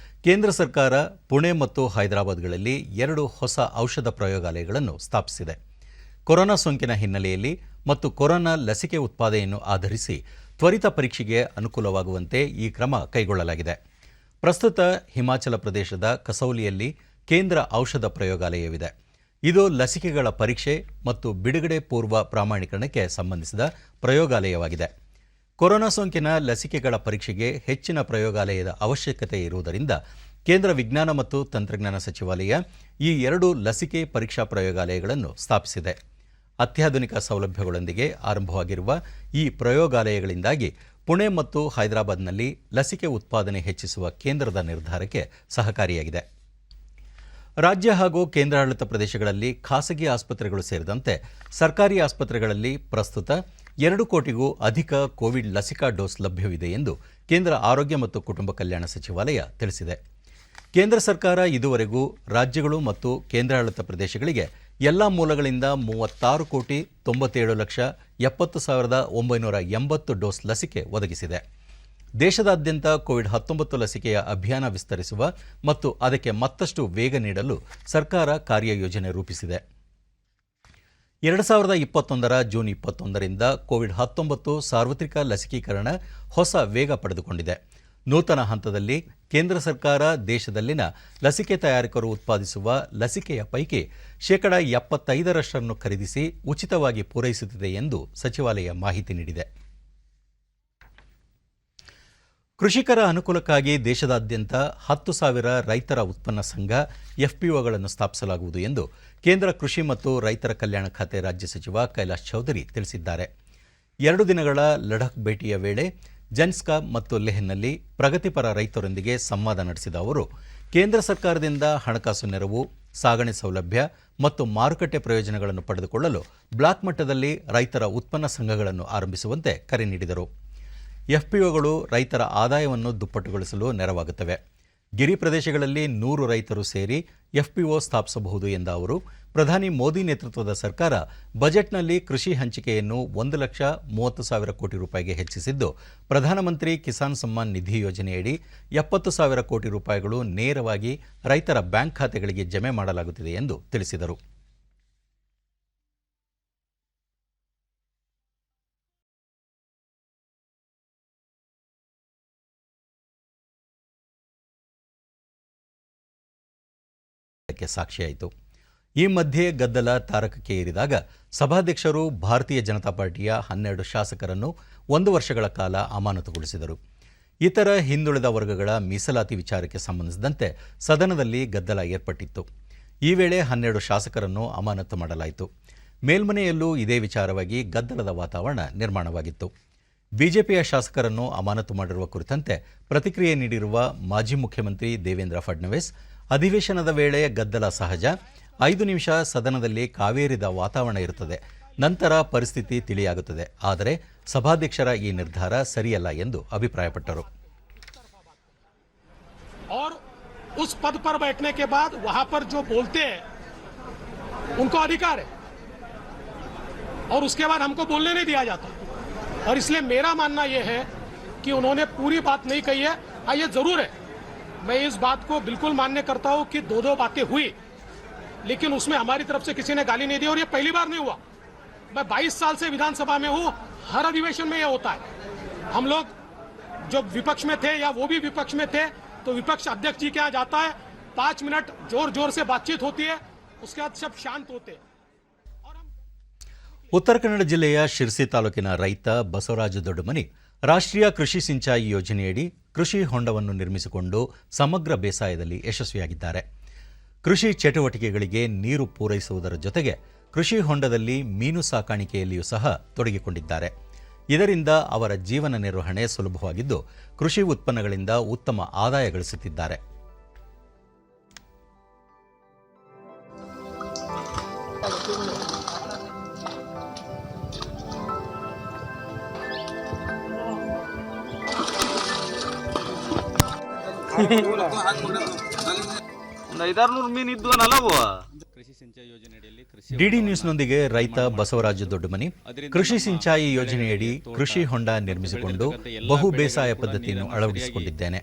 ಕೇಂದ್ರ ಸರ್ಕಾರ ಪುಣೆ ಮತ್ತು ಹೈದರಾಬಾದ್ಗಳಲ್ಲಿ 2 ಹೊಸ ಔಷಧ ಪ್ರಯೋಗಾಲಯಗಳನ್ನು ಸ್ಥಾಪಿಸಿದೆ. ಕೊರೋನಾ ಸೋಂಕಿನ ಹಿನ್ನೆಲೆಯಲ್ಲಿ ಮತ್ತು ಕೊರೋನಾ ಲಸಿಕೆ ಉತ್ಪಾದನೆಯನ್ನು ಆಧರಿಸಿ ತ್ವರಿತ ಪರೀಕ್ಷೆಗೆ ಅನುಕೂಲವಾಗುವಂತೆ ಈ ಕ್ರಮ ಕೈಗೊಳ್ಳಲಾಗಿದೆ. ಪ್ರಸ್ತುತ ಹಿಮಾಚಲ ಪ್ರದೇಶದ ಕಸೌಲಿಯಲ್ಲಿ ಕೇಂದ್ರ ಔಷಧ ಪ್ರಯೋಗಾಲಯವಿದೆ. ಇದು ಲಸಿಕೆಗಳ ಪರೀಕ್ಷೆ ಮತ್ತು ಬಿಡುಗಡೆ ಪೂರ್ವ ಪ್ರಮಾಣೀಕರಣಕ್ಕೆ ಸಂಬಂಧಿಸಿದ ಪ್ರಯೋಗಾಲಯವಾಗಿದೆ. ಕೊರೋನಾ ಸೋಂಕಿನ ಲಸಿಕೆಗಳ ಪರೀಕ್ಷೆಗೆ ಹೆಚ್ಚಿನ ಪ್ರಯೋಗಾಲಯದ ಅವಶ್ಯಕತೆ ಇರುವುದರಿಂದ ಕೇಂದ್ರ ವಿಜ್ಞಾನ ಮತ್ತು ತಂತ್ರಜ್ಞಾನ ಸಚಿವಾಲಯ ಈ 2 ಲಸಿಕೆ ಪರೀಕ್ಷಾ ಪ್ರಯೋಗಾಲಯಗಳನ್ನು ಸ್ಥಾಪಿಸಿದೆ. ಅತ್ಯಾಧುನಿಕ ಸೌಲಭ್ಯಗಳೊಂದಿಗೆ ಆರಂಭವಾಗಿರುವ ಈ ಪ್ರಯೋಗಾಲಯಗಳಿಂದಾಗಿ ಪುಣೆ ಮತ್ತು ಹೈದರಾಬಾದ್ನಲ್ಲಿ ಲಸಿಕೆ ಉತ್ಪಾದನೆ ಹೆಚ್ಚಿಸುವ ಕೇಂದ್ರದ ನಿರ್ಧಾರಕ್ಕೆ ಸಹಕಾರಿಯಾಗಿದೆ. ರಾಜ್ಯ ಹಾಗೂ ಕೇಂದ್ರಾಡಳಿತ ಪ್ರದೇಶಗಳಲ್ಲಿ ಖಾಸಗಿ ಆಸ್ಪತ್ರೆಗಳು ಸೇರಿದಂತೆ ಸರ್ಕಾರಿ ಆಸ್ಪತ್ರೆಗಳಲ್ಲಿ ಪ್ರಸ್ತುತ 2 ಕೋಟಿಗೂ ಅಧಿಕ ಕೋವಿಡ್ ಲಸಿಕಾ ಡೋಸ್ ಲಭ್ಯವಿದೆ ಎಂದು ಕೇಂದ್ರ ಆರೋಗ್ಯ ಮತ್ತು ಕುಟುಂಬ ಕಲ್ಯಾಣ ಸಚಿವಾಲಯ ತಿಳಿಸಿದೆ. ಕೇಂದ್ರ ಸರ್ಕಾರ ಇದುವರೆಗೂ ರಾಜ್ಯಗಳು ಮತ್ತು ಕೇಂದ್ರಾಡಳಿತ ಪ್ರದೇಶಗಳಿಗೆ ಎಲ್ಲ ಮೂಲಗಳಿಂದ 36,97,70,980 ಡೋಸ್ ಲಸಿಕೆ ಒದಗಿಸಿದೆ. ದೇಶದಾದ್ಯಂತ ಕೋವಿಡ್-19 ಲಸಿಕೆಯ ಅಭಿಯಾನ ವಿಸ್ತರಿಸುವ ಮತ್ತು ಅದಕ್ಕೆ ಮತ್ತಷ್ಟು ವೇಗ ನೀಡಲು ಸರ್ಕಾರ ಕಾರ್ಯಯೋಜನೆ ರೂಪಿಸಿದೆ. 2021ರ ಜೂನ್ 21ರಿಂದ ಕೋವಿಡ್-19 ಸಾರ್ವತ್ರಿಕ ಲಸಿಕೀಕರಣ ಹೊಸ ವೇಗ ಪಡೆದುಕೊಂಡಿದೆ. ನೂತನ ಹಂತದಲ್ಲಿ ಕೇಂದ್ರ ಸರ್ಕಾರ ದೇಶದಲ್ಲಿನ ಲಸಿಕೆ ತಯಾರಕರು ಉತ್ಪಾದಿಸುವ ಲಸಿಕೆಯ ಪೈಕಿ 75% ಖರೀದಿಸಿ ಉಚಿತವಾಗಿ ಪೂರೈಸುತ್ತಿದೆ ಎಂದು ಸಚಿವಾಲಯ ಮಾಹಿತಿ ನೀಡಿದೆ. ಕೃಷಿಕರ ಅನುಕೂಲಕ್ಕಾಗಿ ದೇಶದಾದ್ಯಂತ 10,000 ರೈತರ ಉತ್ಪನ್ನ ಸಂಘ ಎಫ್ಪಿಒಗಳನ್ನು ಸ್ಥಾಪಿಸಲಾಗುವುದು ಎಂದು ಕೇಂದ್ರ ಕೃಷಿ ಮತ್ತು ರೈತರ ಕಲ್ಯಾಣ ಖಾತೆ ರಾಜ್ಯ ಸಚಿವ ಕೈಲಾಶ್ ಚೌಧರಿ ತಿಳಿಸಿದ್ದಾರೆ. 2 ದಿನಗಳ ಲಡಾಖ್ ಭೇಟಿಯ ವೇಳೆ ಜನ್ಸ್ಕಾಬ್ ಮತ್ತು ಲೆಹ್ನಲ್ಲಿ ಪ್ರಗತಿಪರ ರೈತರೊಂದಿಗೆ ಸಂವಾದ ನಡೆಸಿದ ಅವರು ಕೇಂದ್ರ ಸರ್ಕಾರದಿಂದ ಹಣಕಾಸು ನೆರವು, ಸಾಗಣೆ ಸೌಲಭ್ಯ ಮತ್ತು ಮಾರುಕಟ್ಟೆ ಪ್ರಯೋಜನಗಳನ್ನು ಪಡೆದುಕೊಳ್ಳಲು ಬ್ಲಾಕ್ ಮಟ್ಟದಲ್ಲಿ ರೈತರ ಉತ್ಪನ್ನ ಸಂಘಗಳನ್ನು ಆರಂಭಿಸುವಂತೆ ಕರೆ ನೀಡಿದರು. ಎಫ್ಪಿಒಗಳು ರೈತರ ಆದಾಯವನ್ನು ದುಪ್ಪಟ್ಟುಗೊಳಿಸಲು ನೆರವಾಗುತ್ತವೆ. ಗಿರಿ ಪ್ರದೇಶಗಳಲ್ಲಿ 100 ರೈತರು ಸೇರಿ ಎಫ್ಪಿಒ ಸ್ಥಾಪಿಸಬಹುದು ಎಂದ ಅವರು, ಪ್ರಧಾನಿ ಮೋದಿ ನೇತೃತ್ವದ ಸರ್ಕಾರ ಬಜೆಟ್ನಲ್ಲಿ ಕೃಷಿ ಹಂಚಿಕೆಯನ್ನು 1,30,000 ಕೋಟಿ ರೂಪಾಯಿಗೆ ಹೆಚ್ಚಿಸಿದ್ದು, ಪ್ರಧಾನಮಂತ್ರಿ ಕಿಸಾನ್ ಸಮ್ಮಾನ್ ನಿಧಿ ಯೋಜನೆಯಡಿ 70,000 ಕೋಟಿ ರೂಪಾಯಿಗಳು ನೇರವಾಗಿ ರೈತರ ಬ್ಯಾಂಕ್ ಖಾತೆಗಳಿಗೆ ಜಮೆ ಮಾಡಲಾಗುತ್ತಿದೆ ಎಂದು ತಿಳಿಸಿದರು. ಸಾಕ್ಷಿಯಾಯಿತು. ಈ ಮಧ್ಯೆ ಗದ್ದಲ ತಾರಕಕ್ಕೆ ಏರಿದಾಗ ಸಭಾಧ್ಯಕ್ಷರು ಭಾರತೀಯ ಜನತಾ ಪಾರ್ಟಿಯ 12 ಶಾಸಕರನ್ನು 1 ವರ್ಷಗಳ ಕಾಲ ಅಮಾನತುಗೊಳಿಸಿದರು. ಇತರ ಹಿಂದುಳಿದ ವರ್ಗಗಳ ಮೀಸಲಾತಿ ವಿಚಾರಕ್ಕೆ ಸಂಬಂಧಿಸಿದಂತೆ ಸದನದಲ್ಲಿ ಗದ್ದಲ ಏರ್ಪಟ್ಟಿತ್ತು. ಈ ವೇಳೆ 12 ಶಾಸಕರನ್ನು ಅಮಾನತು ಮಾಡಲಾಯಿತು. ಮೇಲ್ಮನೆಯಲ್ಲೂ ಇದೇ ವಿಚಾರವಾಗಿ ಗದ್ದಲದ ವಾತಾವರಣ ನಿರ್ಮಾಣವಾಗಿತ್ತು. ಬಿಜೆಪಿಯ ಶಾಸಕರನ್ನು ಅಮಾನತು ಮಾಡಿರುವ ಕುರಿತಂತೆ ಪ್ರತಿಕ್ರಿಯೆ ನೀಡಿರುವ ಮಾಜಿ ಮುಖ್ಯಮಂತ್ರಿ ದೇವೇಂದ್ರ ಫಡ್ನವೀಸ್, ಅಧಿವೇಶನದ ವೇಳೆ ಗದ್ದಲ ಸಹಜ, 5 ನಿಮಿಷ ಸದನದಲ್ಲಿ ಕಾವೇರಿದ ವಾತಾವರಣ ಇರುತ್ತದೆ, ನಂತರ ಪರಿಸ್ಥಿತಿ ತಿಳಿಯಾಗುತ್ತದೆ, ಆದರೆ ಸಭಾಧ್ಯಕ್ಷರ ಈ ನಿರ್ಧಾರ ಸರಿಯಲ್ಲ ಎಂದು ಅಭಿಪ್ರಾಯಪಟ್ಟರು. और उस पद पर बैठने के बाद वहां पर जो बोलते हैं उनको अधिकार है और उसके बाद हमको बोलने नहीं दिया जाता, और इसलिए मेरा मानना यह है कि उन्होंने पूरी बात नहीं कही है. ये जरूर है, मैं इस बात को बिल्कुल मान्य करता हूं कि 2 बातें हुई, लेकिन उसमें हमारी तरफ से किसी ने गाली नहीं दी, और ये पहली बार नहीं हुआ. मैं 22 साल से विधानसभा में हूं, हर अधिवेशन में यह होता है. हम लोग जो विपक्ष में थे या वो भी विपक्ष में थे, तो विपक्ष अध्यक्ष जी के यहाँ जाता है, 5 मिनट जोर जोर से बातचीत होती है, उसके बाद सब शांत होते हैं. ಉತ್ತರ ಕನ್ನಡ ಜಿಲ್ಲೆಯ ಶಿರ್ಸಿ ತಾಲೂಕಿನ ರೈತ ಬಸವರಾಜ ದೊಡ್ಡಮನಿ ರಾಷ್ಟ್ರೀಯ ಕೃಷಿ ಸಿಂಚಾಯಿ ಯೋಜನೆಯಡಿ ಕೃಷಿ ಹೊಂಡವನ್ನು ನಿರ್ಮಿಸಿಕೊಂಡು ಸಮಗ್ರ ಬೇಸಾಯದಲ್ಲಿ ಯಶಸ್ವಿಯಾಗಿದ್ದಾರೆ. ಕೃಷಿ ಚಟುವಟಿಕೆಗಳಿಗೆ ನೀರು ಪೂರೈಸುವುದರ ಜೊತೆಗೆ ಕೃಷಿ ಹೊಂಡದಲ್ಲಿ ಮೀನು ಸಾಕಾಣಿಕೆಯಲ್ಲಿಯೂ ಸಹ ತೊಡಗಿಕೊಂಡಿದ್ದಾರೆ. ಇದರಿಂದ ಅವರ ಜೀವನ ನಿರ್ವಹಣೆ ಸುಲಭವಾಗಿದ್ದು, ಕೃಷಿ ಉತ್ಪನ್ನಗಳಿಂದ ಉತ್ತಮ ಆದಾಯ ಗಳಿಸುತ್ತಿದ್ದಾರೆ. ಡಿಡಿ ನ್ಯೂಸ್ನೊಂದಿಗೆ ರೈತ ಬಸವರಾಜ ದೊಡ್ಡಮನಿ ಕೃಷಿ ಸಿಂಚಾಯಿ ಯೋಜನೆಯಡಿ ಕೃಷಿ ಹೊಂಡ ನಿರ್ಮಿಸಿಕೊಂಡು ಬಹು ಬೇಸಾಯ ಪದ್ಧತಿಯನ್ನು ಅಳವಡಿಸಿಕೊಂಡಿದ್ದೇನೆ.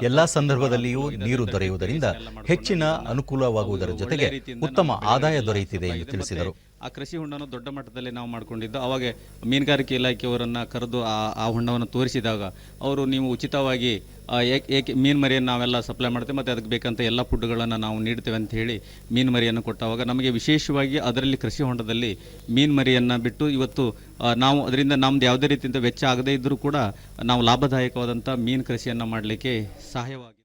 ಎಲ್ಲಾ ಸಂದರ್ಭದಲ್ಲಿಯೂ ನೀರು ದೊರೆಯುವುದರಿಂದ ಹೆಚ್ಚಿನ ಅನುಕೂಲವಾಗುವುದರ ಜೊತೆಗೆ ಉತ್ತಮ ಆದಾಯ ದೊರೆಯುತ್ತಿದೆ ಎಂದು ತಿಳಿಸಿದರು. ಆ ಕೃಷಿ ಹೊಂಡವನ್ನು ದೊಡ್ಡ ಮಟ್ಟದಲ್ಲಿ ನಾವು ಮಾಡಿಕೊಂಡಿದ್ದು, ಅವಾಗ ಮೀನುಗಾರಿಕೆ ಇಲಾಖೆಯವರನ್ನು ಕರೆದು ಆ ಹೊಂಡವನ್ನು ತೋರಿಸಿದಾಗ ಅವರು, ನೀವು ಉಚಿತವಾಗಿ ಏಕೆ ಮೀನು ಮರಿಯನ್ನು ನಾವೆಲ್ಲ ಸಪ್ಲೈ ಮಾಡ್ತೇವೆ ಮತ್ತು ಅದಕ್ಕೆ ಬೇಕಂತ ಎಲ್ಲ ಫುಡ್ಗಳನ್ನು ನಾವು ನೀಡ್ತೇವೆ ಅಂತ ಹೇಳಿ ಮೀನು ಮರಿಯನ್ನು ಕೊಟ್ಟಾಗ ನಮಗೆ ವಿಶೇಷವಾಗಿ ಅದರಲ್ಲಿ ಕೃಷಿ ಹೊಂಡದಲ್ಲಿ ಮೀನು ಮರಿಯನ್ನು ಬಿಟ್ಟು ಇವತ್ತು ನಾವು ಅದರಿಂದ ನಮ್ದು ಯಾವುದೇ ರೀತಿಯಿಂದ ವೆಚ್ಚ ಆಗದೇ ಇದ್ದರೂ ಕೂಡ ನಾವು ಲಾಭದಾಯಕವಾದಂಥ ಮೀನು ಕೃಷಿಯನ್ನು ಮಾಡಲಿಕ್ಕೆ ಸಹಾಯವಾಗಿದೆ.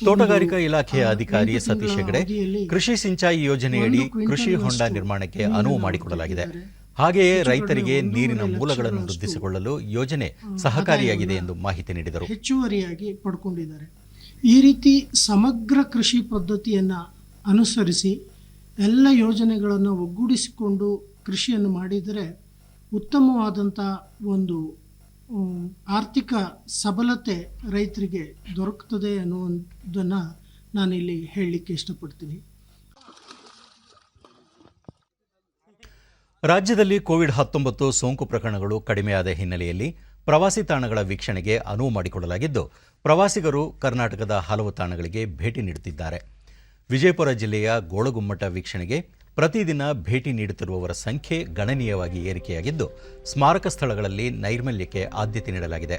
ತೋಟಗಾರಿಕಾ ಇಲಾಖೆಯ ಅಧಿಕಾರಿ ಸತೀಶ್ ಹೆಗಡೆ, ಕೃಷಿ ಸಿಂಚಾಯಿ ಯೋಜನೆಯಡಿ ಕೃಷಿ ಹೊಂಡ ನಿರ್ಮಾಣಕ್ಕೆ ಅನುವು ಮಾಡಿಕೊಡಲಾಗಿದೆ. ಹಾಗೆಯೇ ರೈತರಿಗೆ ನೀರಿನ ಮೂಲಗಳನ್ನು ವೃದ್ಧಿಸಿಕೊಳ್ಳಲು ಯೋಜನೆ ಸಹಕಾರಿಯಾಗಿದೆ ಎಂದು ಮಾಹಿತಿ ನೀಡಿದರು. ಹೆಚ್ಚುವರಿಯಾಗಿ ಪಡ್ಕೊಂಡಿದ್ದಾರೆ. ಈ ರೀತಿ ಸಮಗ್ರ ಕೃಷಿ ಪದ್ಧತಿಯನ್ನು ಅನುಸರಿಸಿ ಎಲ್ಲ ಯೋಜನೆಗಳನ್ನು ಒಗ್ಗೂಡಿಸಿಕೊಂಡು ಕೃಷಿಯನ್ನು ಮಾಡಿದರೆ ಉತ್ತಮವಾದಂಥ ಒಂದು ಆರ್ಥಿಕ ಸಬಲತೆ ರೈತರಿಗೆ ದೊರಕುತ್ತದೆ ಅನ್ನುವುದನ್ನು ನಾನಿಲ್ಲಿ ಹೇಳಲಿಕ್ಕೆ ಇಷ್ಟಪಡ್ತೀನಿ. ರಾಜ್ಯದಲ್ಲಿ ಕೋವಿಡ್-19 ಸೋಂಕು ಪ್ರಕರಣಗಳು ಕಡಿಮೆಯಾದ ಹಿನ್ನೆಲೆಯಲ್ಲಿ ಪ್ರವಾಸಿ ತಾಣಗಳ ವೀಕ್ಷಣೆಗೆ ಅನುವು ಮಾಡಿಕೊಡಲಾಗಿದ್ದು, ಪ್ರವಾಸಿಗರು ಕರ್ನಾಟಕದ ಹಲವು ತಾಣಗಳಿಗೆ ಭೇಟಿ ನೀಡುತ್ತಿದ್ದಾರೆ. ವಿಜಯಪುರ ಜಿಲ್ಲೆಯ ಗೋಳಗುಮ್ಮಟ ವೀಕ್ಷಣೆಗೆ ಪ್ರತಿದಿನ ಭೇಟಿ ನೀಡುತ್ತಿರುವವರ ಸಂಖ್ಯೆ ಗಣನೀಯವಾಗಿ ಏರಿಕೆಯಾಗಿದ್ದು, ಸ್ಮಾರಕ ಸ್ಥಳಗಳಲ್ಲಿ ನೈರ್ಮಲ್ಯಕ್ಕೆ ಆದ್ಯತೆ ನೀಡಲಾಗಿದೆ.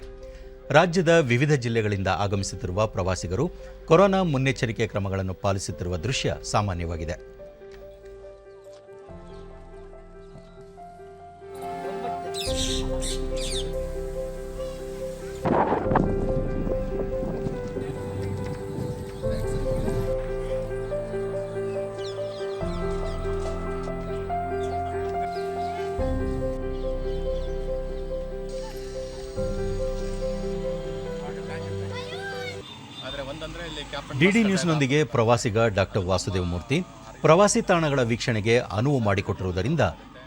ರಾಜ್ಯದ ವಿವಿಧ ಜಿಲ್ಲೆಗಳಿಂದ ಆಗಮಿಸುತ್ತಿರುವ ಪ್ರವಾಸಿಗರು ಕೊರೋನಾ ಮುನ್ನೆಚ್ಚರಿಕೆ ಕ್ರಮಗಳನ್ನು ಪಾಲಿಸುತ್ತಿರುವ ದೃಶ್ಯ ಸಾಮಾನ್ಯವಾಗಿದೆ. ಡಿಡಿ ನ್ಯೂಸ್ನೊಂದಿಗೆ ಪ್ರವಾಸಿಗ ಡಾಕ್ಟರ್ ವಾಸುದೇವ ಮೂರ್ತಿ ಪ್ರವಾಸಿ ತಾಣಗಳ ವೀಕ್ಷಣೆಗೆ ಅನುವು ಮಾಡಿಕೊಟ್ಟಿರುವುದರಿಂದ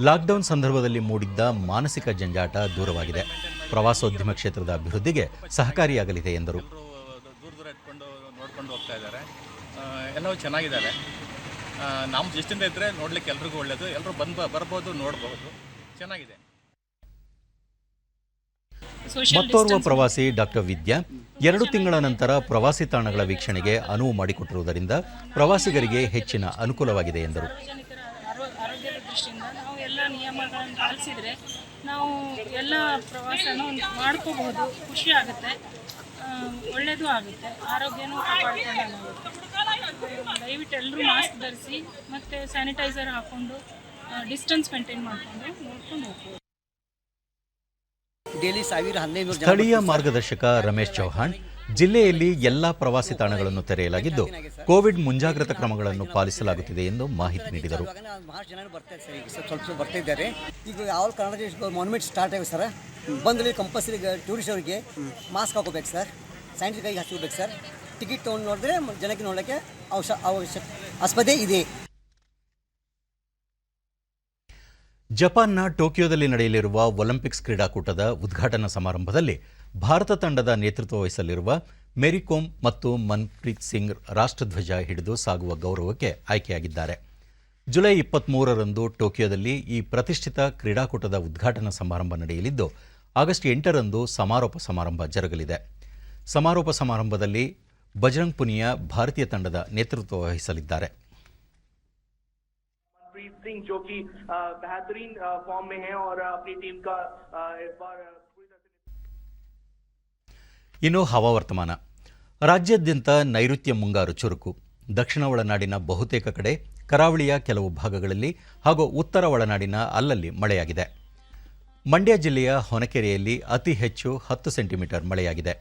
ಲಾಕ್ಡೌನ್ ಸಂದರ್ಭದಲ್ಲಿ ಮೂಡಿದ್ದ ಮಾನಸಿಕ ಜಂಜಾಟ ದೂರವಾಗಿದೆ. ಪ್ರವಾಸೋದ್ಯಮ ಕ್ಷೇತ್ರದ ಅಭಿವೃದ್ಧಿಗೆ ಸಹಕಾರಿಯಾಗಲಿದೆ ಎಂದರು. ದೂರ ಇಟ್ಕೊಂಡು ನೋಡ್ಕೊಂಡು ಹೋಗ್ತಾ ಇದ್ದಾರೆ, ಎಲ್ಲವೂ ಚೆನ್ನಾಗಿದ್ದಾವೆ. ನಮ್ಮ ದೃಷ್ಟಿಯಿಂದ ಇದ್ದರೆ ನೋಡ್ಲಿಕ್ಕೆ ಎಲ್ರಿಗೂ ಒಳ್ಳೆಯದು, ಎಲ್ಲರೂ ಬರ್ಬೋದು, ನೋಡ್ಬೋದು, ಚೆನ್ನಾಗಿದೆ. ಮತ್ತೋರ್ವ ಪ್ರವಾಸಿ ಡಾಕ್ಟರ್ ವಿದ್ಯಾ 2 ತಿಂಗಳ ನಂತರ ಪ್ರವಾಸಿ ತಾಣಗಳ ವೀಕ್ಷಣೆಗೆ ಅನುವು ಮಾಡಿಕೊಟ್ಟಿರುವುದರಿಂದ ಪ್ರವಾಸಿಗರಿಗೆ ಹೆಚ್ಚಿನ ಅನುಕೂಲವಾಗಿದೆ ಎಂದರು. ಆರೋಗ್ಯದ ದೃಷ್ಟಿಯಿಂದ ನಾವು ಎಲ್ಲ ನಿಯಮಗಳನ್ನು ಪಾಲಿಸಿದರೆ ನಾವು ಎಲ್ಲ ಪ್ರವಾಸನೂ ಮಾಡ್ಕೋಬಹುದು, ಖುಷಿ ಆಗುತ್ತೆ, ಒಳ್ಳೆಯದು ಆಗುತ್ತೆ, ಆರೋಗ್ಯನೂ ಕಾಪಾಡಿಕೊಳ್ಳಲಾಗುತ್ತೆ. ದಯವಿಟ್ಟು ಎಲ್ಲರೂ ಮಾಸ್ಕ್ ಧರಿಸಿ ಮತ್ತು ಸ್ಯಾನಿಟೈಸರ್ ಹಾಕ್ಕೊಂಡು ಡಿಸ್ಟೆನ್ಸ್ ಮೇಂಟೈನ್ ಮಾಡಿಕೊಂಡು ನೋಡ್ಕೊಂಡು ಹೋಗ್ಬೋದು. ಸ್ಥಳೀಯ ಮಾರ್ಗದರ್ಶಕ ರಮೇಶ್ ಚೌಹಾಣ್ ಜಿಲ್ಲೆಯಲ್ಲಿ ಎಲ್ಲಾ ಪ್ರವಾಸಿ ತಾಣಗಳನ್ನು ತೆರೆಯಲಾಗಿದ್ದು ಕೋವಿಡ್ ಮುಂಜಾಗ್ರತಾ ಕ್ರಮಗಳನ್ನು ಪಾಲಿಸಲಾಗುತ್ತಿದೆ ಎಂದು ಮಾಹಿತಿ ನೀಡಿದರು. ಸ್ವಲ್ಪ ಬರ್ತಿದ್ದಾರೆ. ಈಗ ಯಾವ ಕರ್ನಾಟಕ ಮಾನ್ಯುಮೆಂಟ್ ಸ್ಟಾರ್ಟ್ ಆಗಿದೆ ಸರ್, ಬಂದಲ್ಲಿ ಕಂಪಲ್ಸರಿ ಟೂರಿಸ್ಟ್ ಅವರಿಗೆ ಮಾಸ್ಕ್ ಹಾಕೋಬೇಕು ಸರ್, ಸ್ಯಾನಿಟೈಸರ್ ಕೈಗೆ ಹಚ್ಚಬೇಕು ಸರ್. ಟಿಕೆಟ್ ತೊಗೊಂಡು ನೋಡಿದ್ರೆ ಜನಕ್ಕೆ ನೋಡೋಕ್ಕೆ ಆಸ್ಪದೆ ಇದೆ. ಜಪಾನ್ನ ಟೋಕಿಯೋದಲ್ಲಿ ನಡೆಯಲಿರುವ ಒಲಿಂಪಿಕ್ಸ್ ಕ್ರೀಡಾಕೂಟದ ಉದ್ಘಾಟನಾ ಸಮಾರಂಭದಲ್ಲಿ ಭಾರತ ತಂಡದ ನೇತೃತ್ವ ವಹಿಸಲಿರುವ ಮೇರಿ ಕೋಮ್ ಮತ್ತು ಮನ್ಪ್ರೀತ್ ಸಿಂಗ್ ರಾಷ್ಟ್ರಧ್ವಜ ಹಿಡಿದು ಸಾಗುವ ಗೌರವಕ್ಕೆ ಆಯ್ಕೆಯಾಗಿದ್ದಾರೆ. ಜುಲೈ 23ರಂದು ಟೋಕಿಯೋದಲ್ಲಿ ಈ ಪ್ರತಿಷ್ಠಿತ ಕ್ರೀಡಾಕೂಟದ ಉದ್ಘಾಟನಾ ಸಮಾರಂಭ ನಡೆಯಲಿದ್ದು ಆಗಸ್ಟ್ 8ರಂದು ಸಮಾರೋಪ ಸಮಾರಂಭ ಜರುಗಲಿದೆ. ಸಮಾರೋಪ ಸಮಾರಂಭದಲ್ಲಿ ಬಜರಂಗ್ ಪುನಿಯಾ ಭಾರತೀಯ ತಂಡದ ನೇತೃತ್ವ ವಹಿಸಲಿದ್ದಾರೆ. सिंह जो कि बेहतरीन फॉर्म में है और अपनी टीम का इस बार ಇನ್ನು ಹವಾವರ್ತಮಾನ. ರಾಜ್ಯಾದ್ಯಂತ ನೈಋತ್ಯ ಮುಂಗಾರು ಚುರುಕು. ದಕ್ಷಿಣ ಒಳನಾಡಿನ ಬಹುತೇಕ ಕಡೆ, ಕರಾವಳಿಯ ಕೆಲವು ಭಾಗಗಳಲ್ಲಿ ಹಾಗೂ ಉತ್ತರ ಒಳನಾಡಿನ ಅಲ್ಲಲ್ಲಿ ಮಳೆಯಾಗಿದೆ. ಮಂಡ್ಯ ಜಿಲ್ಲೆಯ ಹೊನಕೆರೆಯಲ್ಲಿ ಅತಿ ಹೆಚ್ಚು 10 ಸೆಂಟಿಮೀಟರ್ ಮಳೆಯಾಗಿದೆ.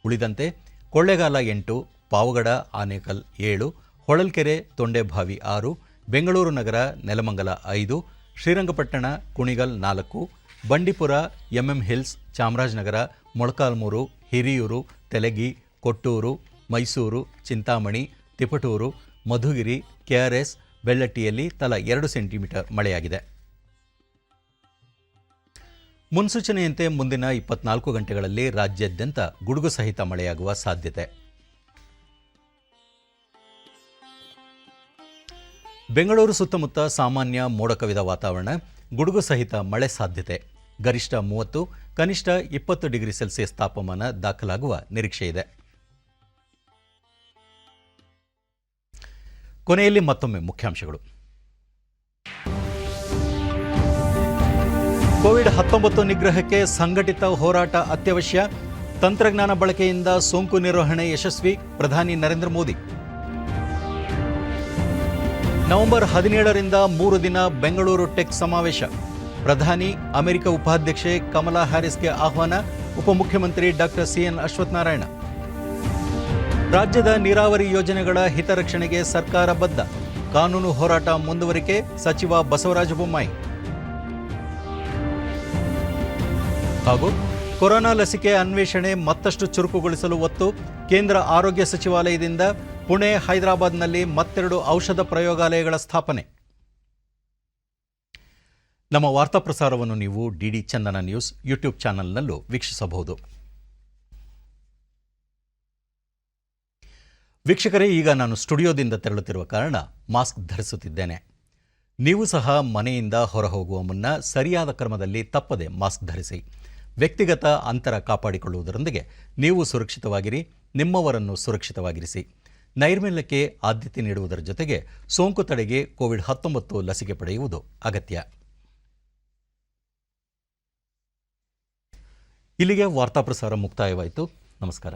ಉಳಿದಂತೆ ಕೊಳ್ಳೇಗಾಲ 8, ಪಾವಗಡ ಆನೇಕಲ್ 7, ಹೊಳಲ್ಕೆರೆ ತೊಂಡೆಭಾವಿ 6, ಬೆಂಗಳೂರು ನಗರ ನೆಲಮಂಗಲ 5, ಶ್ರೀರಂಗಪಟ್ಟಣ ಕುಣಿಗಲ್ 4, ಬಂಡೀಪುರ ಎಂಎಂ ಹಿಲ್ಸ್, ಚಾಮರಾಜನಗರ, ಮೊಳಕಾಲ್ಮೂರು, ಹಿರಿಯೂರು, ತೆಲಗಿ, ಕೊಟ್ಟೂರು, ಮೈಸೂರು, ಚಿಂತಾಮಣಿ, ತಿಪಟೂರು, ಮಧುಗಿರಿ, ಕೆಆರ್ಎಸ್, ಬೆಳ್ಳಟ್ಟಿಯಲ್ಲಿ ತಲಾ 2 ಸೆಂಟಿಮೀಟರ್ ಮಳೆಯಾಗಿದೆ. ಮುನ್ಸೂಚನೆಯಂತೆ ಮುಂದಿನ 24 ಗಂಟೆಗಳಲ್ಲಿ ರಾಜ್ಯಾದ್ಯಂತ ಗುಡುಗು ಸಹಿತ ಮಳೆಯಾಗುವ ಸಾಧ್ಯತೆ. ಬೆಂಗಳೂರು ಸುತ್ತಮುತ್ತ ಸಾಮಾನ್ಯ ಮೋಡ ಕವಿದ ವಾತಾವರಣ, ಗುಡುಗು ಸಹಿತ ಮಳೆ ಸಾಧ್ಯತೆ. ಗರಿಷ್ಠ 30, ಕನಿಷ್ಠ 20 ಡಿಗ್ರಿ ಸೆಲ್ಸಿಯಸ್ ತಾಪಮಾನ ದಾಖಲಾಗುವ ನಿರೀಕ್ಷೆ ಇದೆ. ಕೊನೆಯಲ್ಲಿ ಮತ್ತೊಮ್ಮೆ ಮುಖ್ಯಾಂಶಗಳು. ಕೋವಿಡ್-19 ನಿಗ್ರಹಕ್ಕೆ ಸಂಘಟಿತ ಹೋರಾಟ ಅತ್ಯವಶ್ಯ. ತಂತ್ರಜ್ಞಾನ ಬಳಕೆಯಿಂದ ಸೋಂಕು ನಿರ್ವಹಣೆ ಯಶಸ್ವಿ. ಪ್ರಧಾನಿ ನರೇಂದ್ರ ಮೋದಿ. ನವೆಂಬರ್ 17ರಿಂದ 3 ದಿನ ಬೆಂಗಳೂರು ಟೆಕ್ ಸಮಾವೇಶ. ಪ್ರಧಾನಿ, ಅಮೆರಿಕ ಉಪಾಧ್ಯಕ್ಷೆ ಕಮಲಾ ಹ್ಯಾರಿಸ್ಗೆ ಆಹ್ವಾನ. ಉಪಮುಖ್ಯಮಂತ್ರಿ ಡಾಕ್ಟರ್ ಸಿಎನ್ ಅಶ್ವತ್ಥನಾರಾಯಣ. ರಾಜ್ಯದ ನೀರಾವರಿ ಯೋಜನೆಗಳ ಹಿತರಕ್ಷಣೆಗೆ ಸರ್ಕಾರ ಬದ್ಧ. ಕಾನೂನು ಹೋರಾಟ ಮುಂದುವರಿಕೆ. ಸಚಿವ ಬಸವರಾಜ ಬೊಮ್ಮಾಯಿ. ಹಾಗೂ ಕೊರೋನಾ ಲಸಿಕೆ ಅನ್ವೇಷಣೆ ಮತ್ತಷ್ಟು ಚುರುಕುಗೊಳಿಸಲು ಒತ್ತು. ಕೇಂದ್ರ ಆರೋಗ್ಯ ಸಚಿವಾಲಯದಿಂದ ಪುಣೆ, ಹೈದರಾಬಾದ್ನಲ್ಲಿ ಮತ್ತೆರಡು ಔಷಧ ಪ್ರಯೋಗಾಲಯಗಳ ಸ್ಥಾಪನೆ. ನಮ್ಮ ವಾರ್ತಾ ಪ್ರಸಾರವನ್ನು ನೀವು ಡಿಡಿ ಚಂದನ ನ್ಯೂಸ್ ಯೂಟ್ಯೂಬ್ ಚಾನೆಲ್ನಲ್ಲೂ ವೀಕ್ಷಿಸಬಹುದು. ವೀಕ್ಷಕರೇ, ಈಗ ನಾನು ಸ್ಟುಡಿಯೋದಿಂದ ತೆರಳುತ್ತಿರುವ ಕಾರಣ ಮಾಸ್ಕ್ ಧರಿಸುತ್ತಿದ್ದೇನೆ. ನೀವು ಸಹ ಮನೆಯಿಂದ ಹೊರಹೋಗುವ ಮುನ್ನ ಸರಿಯಾದ ಕ್ರಮದಲ್ಲಿ ತಪ್ಪದೆ ಮಾಸ್ಕ್ ಧರಿಸಿ. ವ್ಯಕ್ತಿಗತ ಅಂತರ ಕಾಪಾಡಿಕೊಳ್ಳುವುದರೊಂದಿಗೆ ನೀವು ಸುರಕ್ಷಿತವಾಗಿರಿ, ನಿಮ್ಮವರನ್ನು ಸುರಕ್ಷಿತವಾಗಿರಿಸಿ. ನೈರ್ಮಲ್ಯಕ್ಕೆ ಆದ್ಯತೆ ನೀಡುವುದರ ಜೊತೆಗೆ ಸೋಂಕು ತಡೆಗೆ ಕೋವಿಡ್-19 ಲಸಿಕೆ ಪಡೆಯುವುದು ಅಗತ್ಯ. ಇಲ್ಲಿಗೆ ವಾರ್ತಾ ಪ್ರಸಾರ ಮುಕ್ತಾಯವಾಯಿತು. ನಮಸ್ಕಾರ.